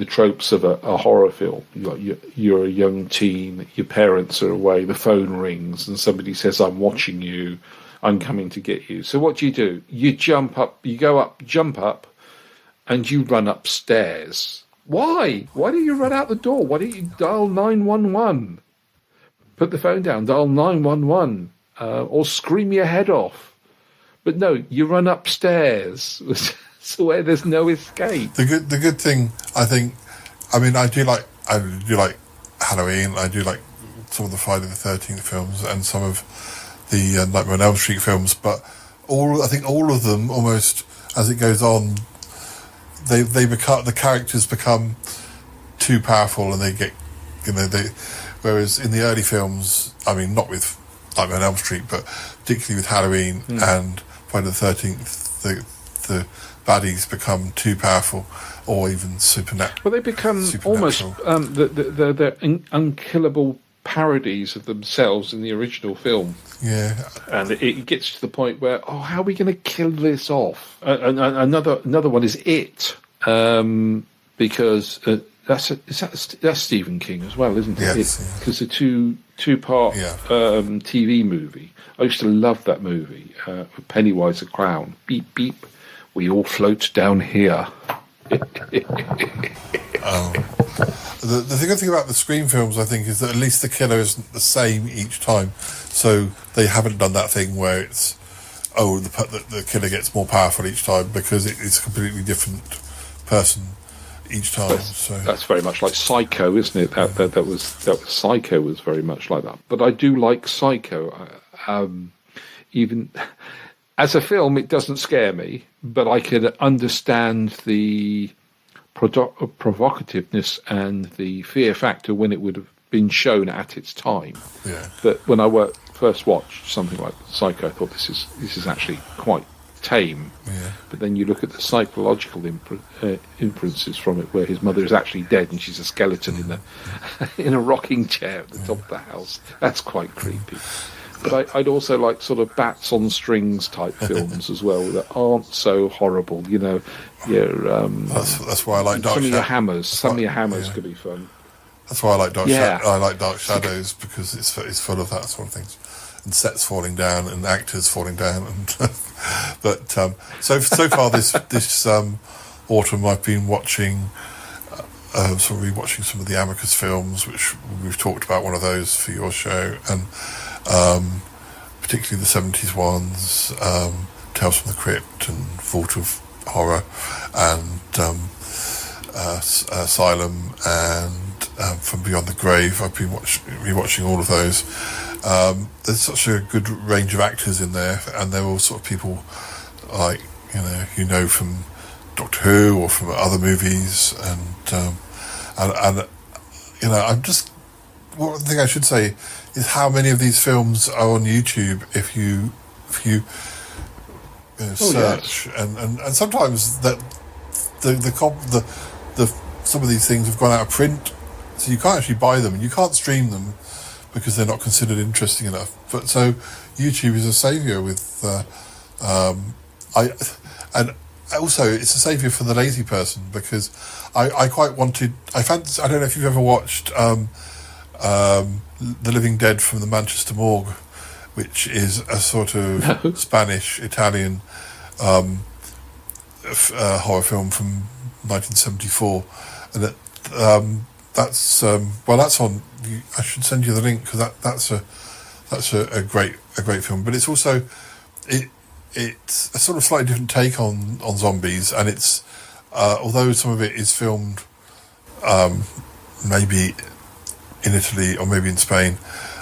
tropes of a horror film. You're a young teen, your parents are away, the phone rings, and somebody says, "I'm watching you, I'm coming to get you." So what do? You jump up, jump up, and you run upstairs. Why? Why don't you run out the door? Why don't you dial 911? Put the phone down, dial 911, or scream your head off. But no, you run upstairs. So where there's no escape. The good thing, I think, I mean, I do like Halloween. I do like some of the Friday the 13th films and some of the Nightmare on Elm Street films. But I think all of them, almost as it goes on, the characters become too powerful and they get, whereas in the early films, I mean, not with Nightmare on Elm Street, but particularly with Halloween and Friday the 13th, the baddies become too powerful or even supernatural. Well, they become almost they're unkillable parodies of themselves in the original film. Yeah, and it gets to the point where, how are we going to kill this off? Another one is It, because that's Stephen King as well, isn't it? Yes, because the two-part TV movie. I used to love that movie. Pennywise the Clown. Beep beep. We all float down here. The good thing about the Scream films, I think, is that at least the killer isn't the same each time. So they haven't done that thing where it's the killer gets more powerful each time because it's a completely different person each time. That's very much like Psycho, isn't it? That was Psycho was very much like that. But I do like Psycho. Even as a film, it doesn't scare me, but I can understand the provocativeness and the fear factor when it would been shown at its time. Yeah. But when I first watched something like Psycho, I thought this is actually quite tame. Yeah. But then you look at the psychological inferences from it, where his mother is actually dead and she's a skeleton in a rocking chair at the top of the house. That's quite creepy. But I'd also like sort of bats on strings type films as well that aren't so horrible. You know, that's why I like Dark Some of your Shadows. hammers could be fun. That's why I like Dark Shadows. Yeah. I like Dark Shadows because it's full of that sort of things, and sets falling down and actors falling down. And but so far this autumn I've been watching. So rewatching some of the Amicus films, which we've talked about, one of those for your show, and particularly the 70s ones, Tales from the Crypt and Vault of Horror, and Asylum, and From Beyond the Grave. I've been rewatching all of those. There's such a good range of actors in there, and they're all sort of people like from Doctor Who or from other movies, and I'm just, one thing I should say is how many of these films are on YouTube if you search, and sometimes that the some of these things have gone out of print, so you can't actually buy them and you can't stream them because they're not considered interesting enough. But so YouTube is a saviour with and also it's a saviour for the lazy person, because I quite wanted, I don't know if you've ever watched The Living Dead from the Manchester Morgue, which is a sort of Spanish Italian horror film from 1974, and that's on. I should send you the link, because that's a great film. But it's also it's a sort of slightly different take on zombies, and it's although some of it is filmed maybe in Italy or maybe in Spain,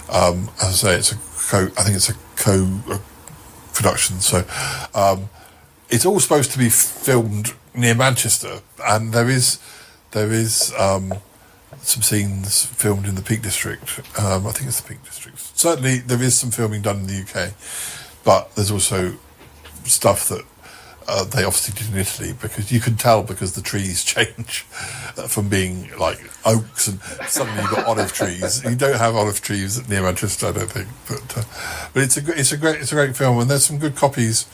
as I say, I think it's a co-production. So it's all supposed to be filmed near Manchester, and there is some scenes filmed in the Peak District. I think it's the Peak District. Certainly there is some filming done in the UK, but there's also stuff that they obviously did in Italy, because you can tell, because the trees change from being like oaks and suddenly you've got olive trees. You don't have olive trees near Manchester, I don't think. But it's a great film, and there's some good copies.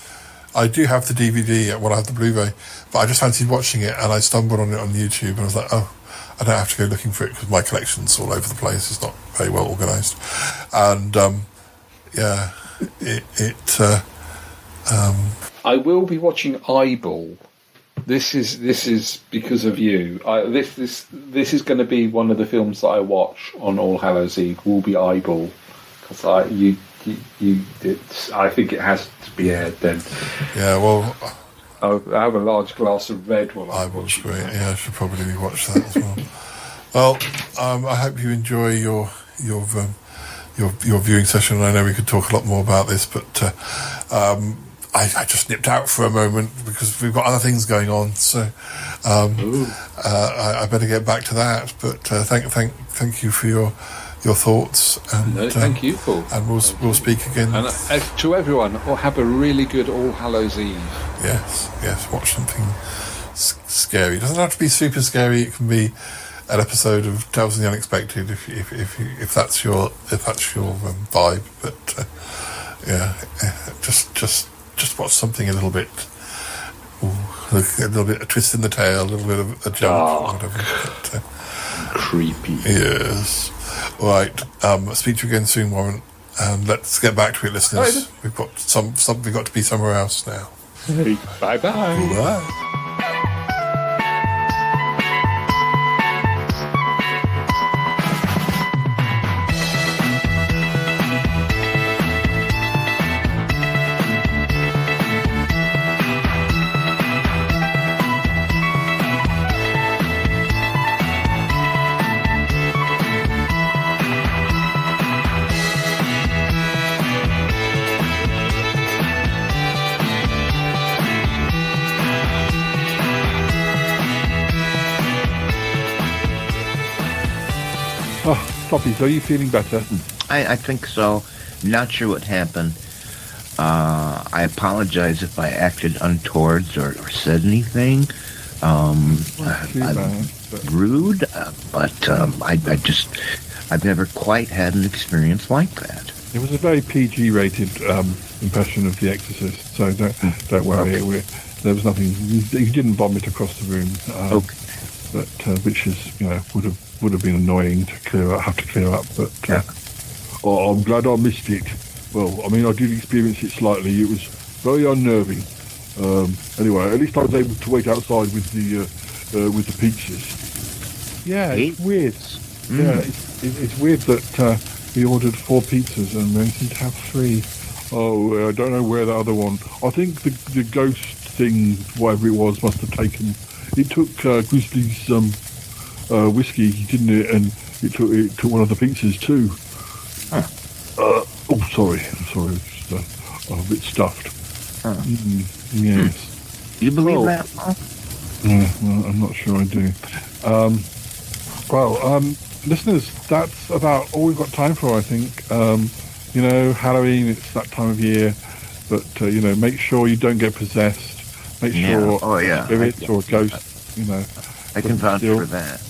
I do have the DVD, I have the Blu-ray, but I just fancied watching it, and I stumbled on it on YouTube, and I was like, oh, I don't have to go looking for it because my collection's all over the place. It's not very well organised, and I will be watching Eyeball. This is because of you. This is going to be one of the films that I watch on All Hallows Eve. Will be Eyeball, because I think it has to be aired then. Yeah, well, I'll have a large glass of red while I'm watching. Great. Yeah, I should probably watch that as well. Well, I hope you enjoy your viewing session. I know we could talk a lot more about this, but I just nipped out for a moment because we've got other things going on. So I better get back to that. But thank you for your thoughts. And no, thank you, Paul. And we'll speak again. And to everyone, have a really good All Hallows Eve. Yes. Watch something scary. It doesn't have to be super scary. It can be an episode of Tales of the Unexpected if that's your vibe. But just watch something a little bit, a twist in the tail, a little bit of a jump, or whatever. But, creepy. Yes. All right. Speak to you again soon, Warren. And let's get back to it, listeners. We've got we've got to be somewhere else now. Bye bye. Bye. Oh, Toppy, are you feeling better? I think so. Not sure what happened. I apologize if I acted untowards or said anything. Rude, but I've never quite had an experience like that. It was a very PG-rated impression of The Exorcist, so don't worry. Okay. There was nothing. You didn't vomit across the room. Okay. But which is, would have been annoying to have to clear up. But I'm glad I missed it. Well, I mean, I did experience it slightly. It was very unnerving. Anyway, at least I was able to wait outside with the pizzas. Yeah, it's weird. Yeah, it's weird that we ordered 4 pizzas and we only seem to have 3. Oh, I don't know where the other one. I think the ghost thing, whatever it was, must have taken. It took Grizzly's whiskey, didn't it? And it took one of the pizzas too. Sorry. I'm just a bit stuffed. Yes. You believe that? Yeah, well, I'm not sure I do. Listeners, that's about all we've got time for, I think. Halloween, it's that time of year, but make sure you don't get possessed. Make sure spirits or ghosts, I can vouch for that.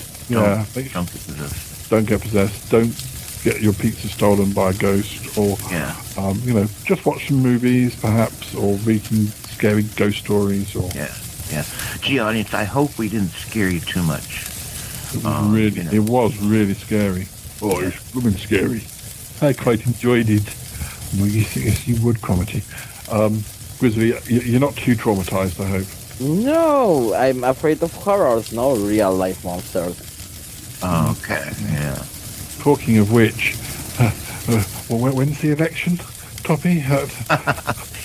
Don't get possessed. Don't get your pizza stolen by a ghost, or just watch some movies, perhaps, or read some scary ghost stories. Or Gee, audience, I hope we didn't scare you too much. It was really scary. Oh, it was blooming scary. I quite enjoyed it. Well, yes, you would, Cromitty. Grizzly, you're not too traumatized, I hope. No, I'm afraid of horrors, no real life monsters. Okay, yeah. Talking of which, when's the election, Toppy?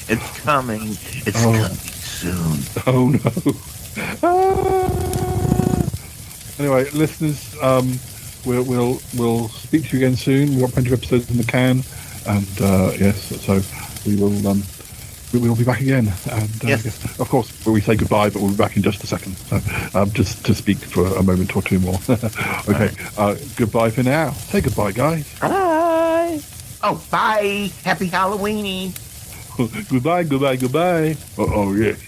It's coming. It's coming soon. Oh no. Anyway, listeners, we'll speak to you again soon. We've got plenty of episodes in the can, and so we will be back again. And of course, we say goodbye, but we'll be back in just a second. So just to speak for a moment or two more. Okay, goodbye for now. Say goodbye, guys. Bye. Oh, bye. Happy Halloweeny. Goodbye. Oh, yes.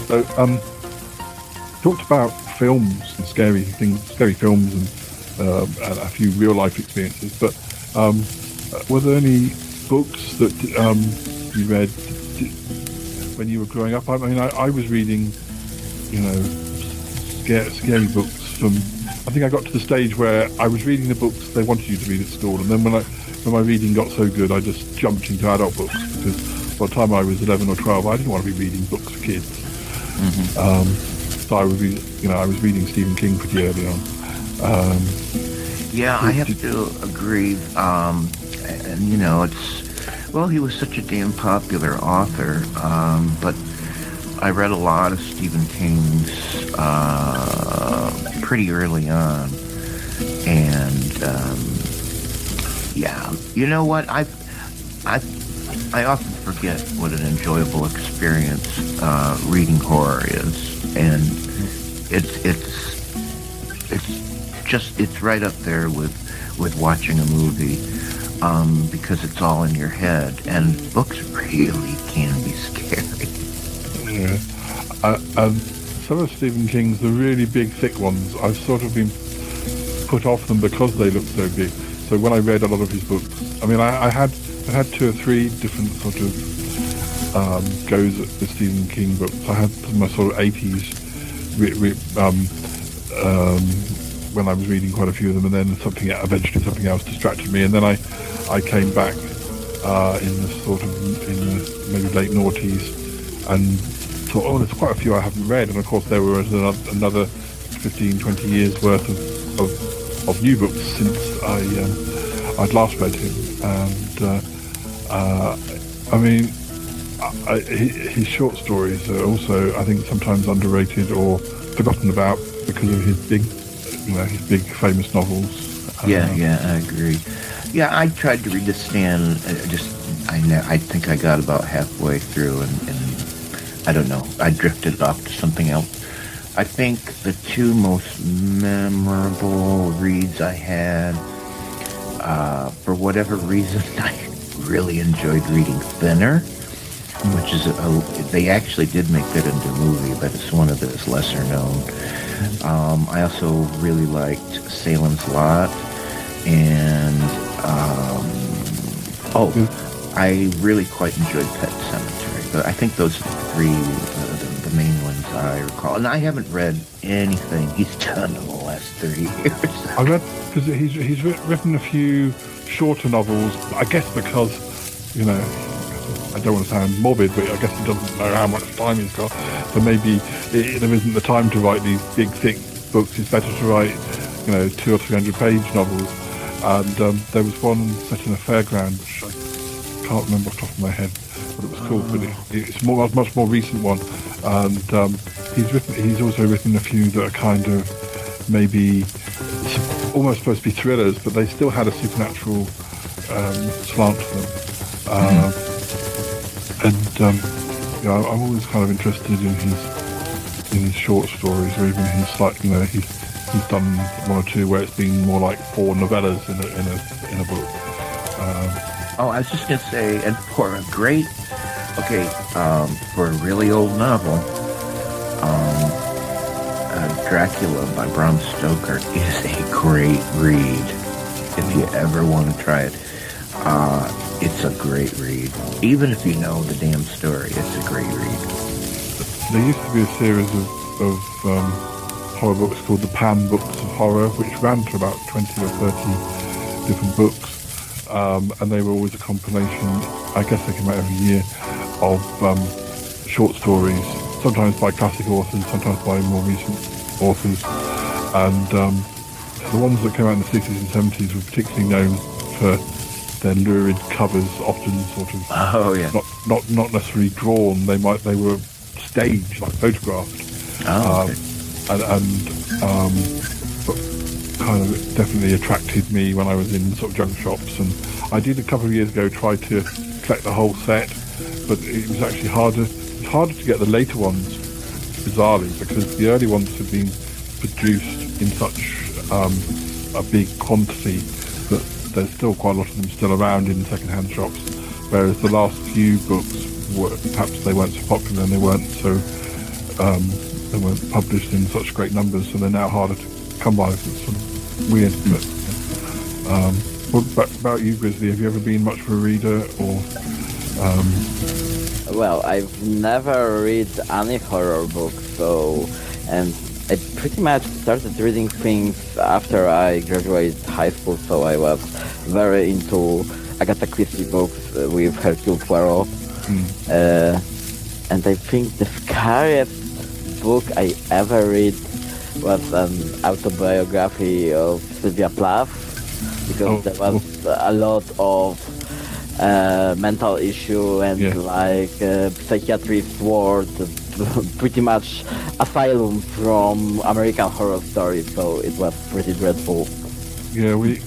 So, talked about films and scary films, and a few real life experiences. But were there any books that you read when you were growing up? I mean, I was reading, scary books from. I think I got to the stage where I was reading the books they wanted you to read at school, and then when my reading got so good, I just jumped into adult books, because by the time I was 11 or 12, I didn't want to be reading books for kids. So I was reading Stephen King pretty early on. I have to agree. He was such a damn popular author, but I read a lot of Stephen King's pretty early on, and you know what? I often forget what an enjoyable experience reading horror is, and it's right up there with watching a movie, because it's all in your head, and books really can be scary. Yeah. Some of Stephen King's, the really big, thick ones, I've sort of been put off them because they look so big. So when I read a lot of his books, I mean, I had 2 or 3 different sort of goes at the Stephen King books. I had my sort of 80s when I was reading quite a few of them, and then eventually something else distracted me, and then I came back in the maybe late noughties and thought, there's quite a few I haven't read, and of course there was another 15, 20 years worth of new books since I'd last read him, and his short stories are also, I think, sometimes underrated or forgotten about because of his big famous novels. I agree. Yeah, I tried to read The Stand. I think I got about halfway through, and I don't know. I drifted off to something else. I think the 2 most memorable reads I had, for whatever reason, I really enjoyed reading Thinner, which is they actually did make that into a movie, but it's one of those lesser known. I also really liked Salem's Lot, and I really quite enjoyed Pet Sematary. But I think those 3 the main ones I recall. And I haven't read anything he's done in the last 30 years. I read, because he's written a few shorter novels, I guess because, I don't want to sound morbid, but I guess he doesn't know how much time he's got. So maybe there isn't the time to write these big, thick books. It's better to write, 200 or 300 page novels. And there was one set in a fairground, which I can't remember off the top of my head what it was called, but it's a much more recent one. And he's also written a few that are kind of maybe almost supposed to be thrillers, but they still had a supernatural slant to them. I'm always kind of interested in his short stories, or even his he's done 1 or 2 where it's been more like 4 novellas in a book. I was just gonna say, and for a great, for a really old novel, Dracula by Bram Stoker is a great read. If you ever want to try it, it's a great read. Even if you know the damn story, it's a great read. There used to be a series of horror books called the Pan Books of Horror, which ran for about 20 or 30 different books, and they were always a compilation, I guess they came out every year, of short stories, sometimes by classic authors, sometimes by more recent authors, and the ones that came out in the 60s and 70s were particularly known for their lurid covers, often sort of not necessarily drawn. They were staged, like photographed, but kind of definitely attracted me when I was in sort of junk shops. And I did a couple of years ago try to collect the whole set, but it was actually harder to get the later ones, bizarrely, because the early ones had been produced in such a big quantity that there's still quite a lot of them still around in second-hand shops, whereas the last few books perhaps they weren't so popular and they weren't so they weren't published in such great numbers, so they're now harder to come by. So it's sort of weird. But, what about you, Grizzly? Have you ever been much of a reader, or? Well, I've never read any horror book, and I pretty much started reading things after I graduated high school, so I was very into Agatha Christie books with Hercule Poirot. And I think the scariest book I ever read was an autobiography of Sylvia Plath, because there was a lot of mental issue and psychiatrist word, pretty much asylum from American Horror Stories, so it was pretty dreadful. Yeah, we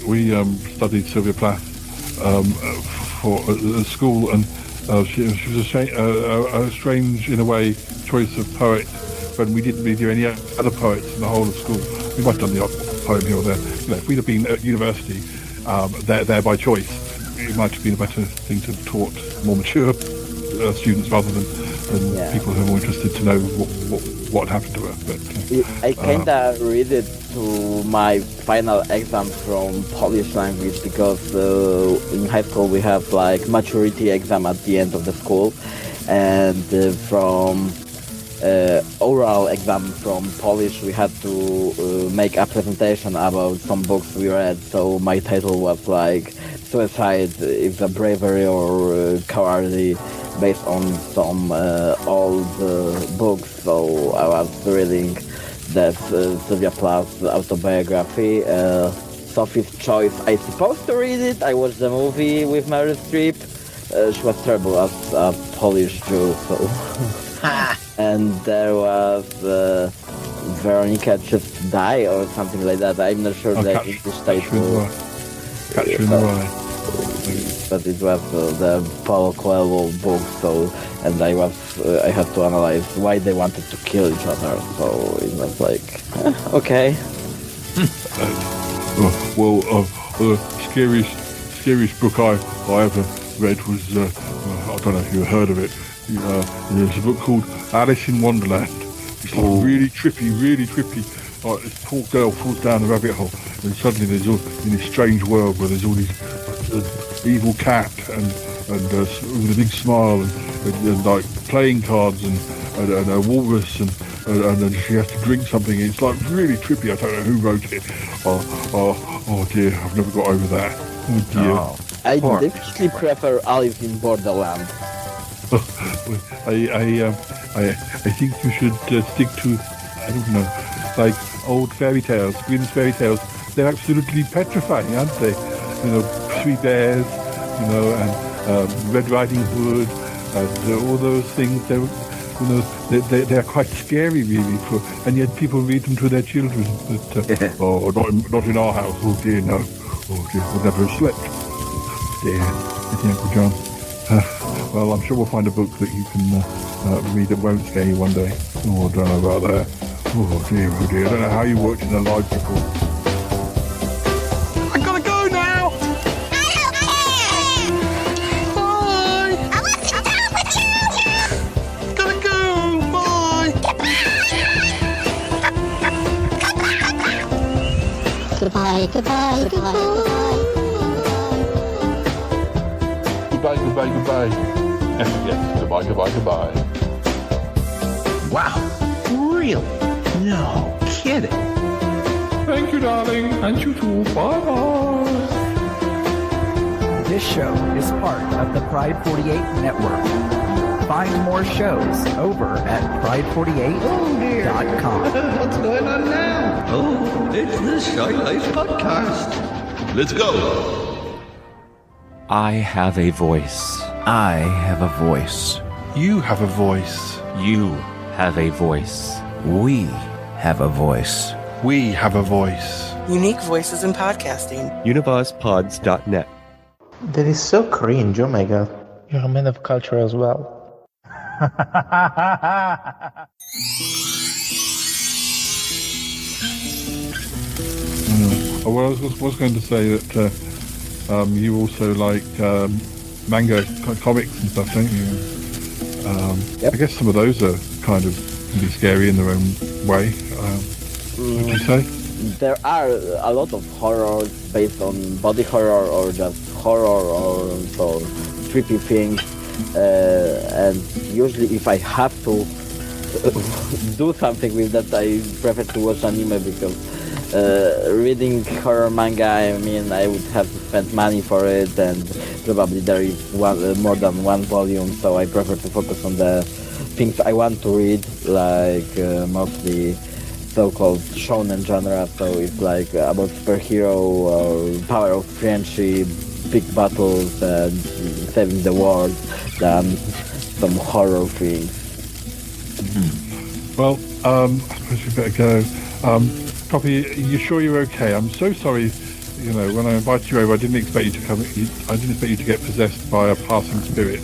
studied Sylvia Plath for at school, and she was a strange, in a way, choice of poet, but we didn't really do any other poets in the whole of school. We might have done the odd poem here or there. If we'd have been at university, there by choice, it might have been a better thing to have taught more mature students rather than people who are more interested to know what happened to her. But I kinda read it to my final exam from Polish language, because in high school we have maturity exam at the end of the school, and from oral exam from Polish we had to make a presentation about some books we read, so my title was Suicide is a Bravery or Cowardly, based on some old books, so I was reading that Sylvia Plath's autobiography, Sophie's Choice. I supposed to read it. I watched the movie with Meryl Streep. She was terrible as a Polish Jew, so... And there was Veronica Just Die or something like that. I'm not sure the English title. Catch You in the Rye. But it was the Paulo Coelho book, and I had to analyze why they wanted to kill each other, so it was okay. Scariest book I ever read was, I don't know if you heard of it, there's a book called Alice in Wonderland. It's really trippy. This poor girl falls down the rabbit hole, and suddenly there's in this strange world where there's all these evil cat and with a big smile and playing cards and a walrus and then she has to drink something. It's really trippy. I don't know who wrote it. Oh dear, I've never got over that. Oh dear. I definitely prefer Alice in Borderland. I think you should stick to, I don't know, old fairy tales, Grimm's fairy tales. They're absolutely petrifying, aren't they? Three Bears, and Red Riding Hood, and all those things. They're quite scary, really, and yet people read them to their children. But not in our house. Oh dear, no. Oh dear, we'll never have slept. Dear, Uncle John. Well, I'm sure we'll find a book that you can read that won't scare you one day. Oh, I don't know about that. Oh dear. I don't know how you worked in a live before. I gotta go now! Bye! I want to sit down with you! Gotta go! Bye! Goodbye, goodbye, goodbye. Goodbye. Yes, goodbye. Wow, really? No kidding. Thank you, darling, and you too. Bye-bye. This show is part of the Pride 48 network. Find more shows over at pride48.com. What's going on now? Oh, it's the Shy Life Podcast. Let's go. I have a voice. I have a voice. You have a voice. You have a voice. We have a voice. We have a voice. Unique voices in podcasting. UnivazPods.net. That is so cringe, oh my god. You're a man of culture as well. Well, I was going to say that you also like manga comics and stuff, don't you? Yep. I guess some of those are kind of can be scary in their own way. Would you say? There are a lot of horrors based on body horror or just horror or so trippy things. And usually if I have to do something with that, I prefer to watch anime because reading horror manga, I mean, I would have to spend money for it, and probably there is more than one volume, so I prefer to focus on the things I want to read, like mostly so-called shonen genre, so it's like about superhero or power of friendship, big battles and saving the world, than some horror things. Well, I suppose we better go. Poppy, are you sure you're okay? I'm so sorry. You know, when I invited you over, I didn't expect you to come. I didn't expect you to get possessed by a passing spirit.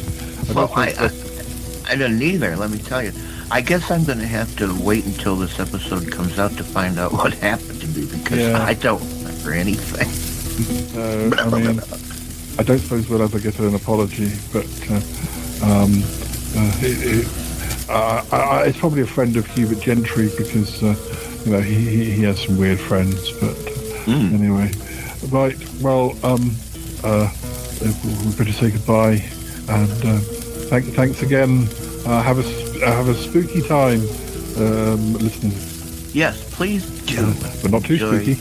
I didn't either, let me tell you. I guess I'm going to have to wait until this episode comes out to find out what happened to me, because I don't remember anything. I mean, I don't suppose we'll ever get an apology, but it's probably a friend of Hubert Gentry, because you know, he has some weird friends. But anyway, right. Well, we better say goodbye, and thanks again. Have a spooky time, listening. Yes, please do. But not too spooky.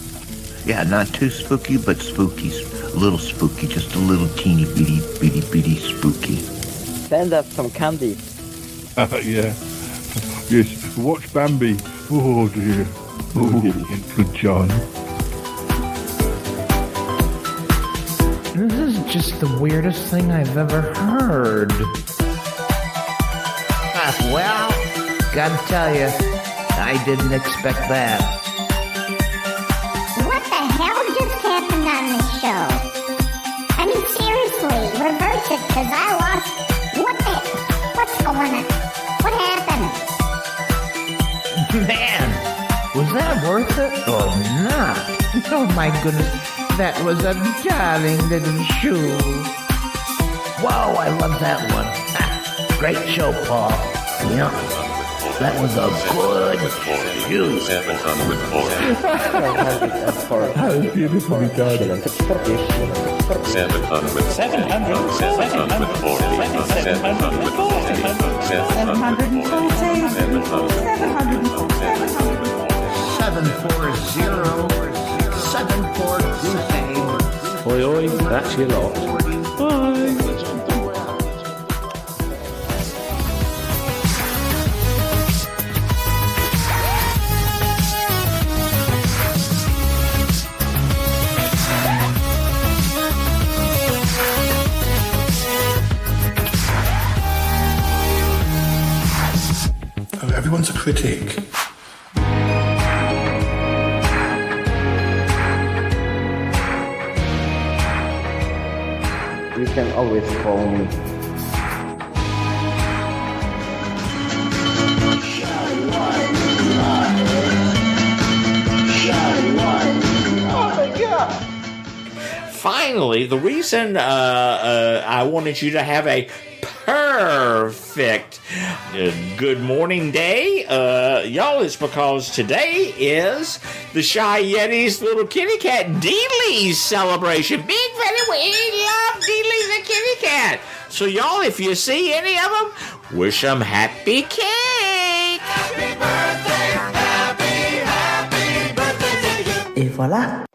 Yeah, not too spooky, but spooky. A little spooky, just a little teeny bitty spooky. Send us some candy. Yeah. Yes. Watch Bambi. Oh dear. Oh, good John. This is just the weirdest thing I've ever heard. Well, gotta tell you, I didn't expect that. What the hell just happened on this show? I mean, seriously, reverse it, because I lost. What's going on? What happened? Man, was that worth it or not? Oh my goodness, that was a darling little shoe. Whoa, I love that one. Great show, Paul. Yeah, that was a good shoe. That was beautifully done. 740 Crusade. Oi, oi, that's your lot. Bye. Everyone's a critic. You can always call me. Finally, the reason I wanted you to have a perfect good morning day, y'all, is because today is the Shy Yeti's little kitty cat Dealey's celebration. Big very we love Dealey the kitty cat. So y'all, if you see any of them, wish them happy cake. Happy birthday, happy birthday to you. Et voilà.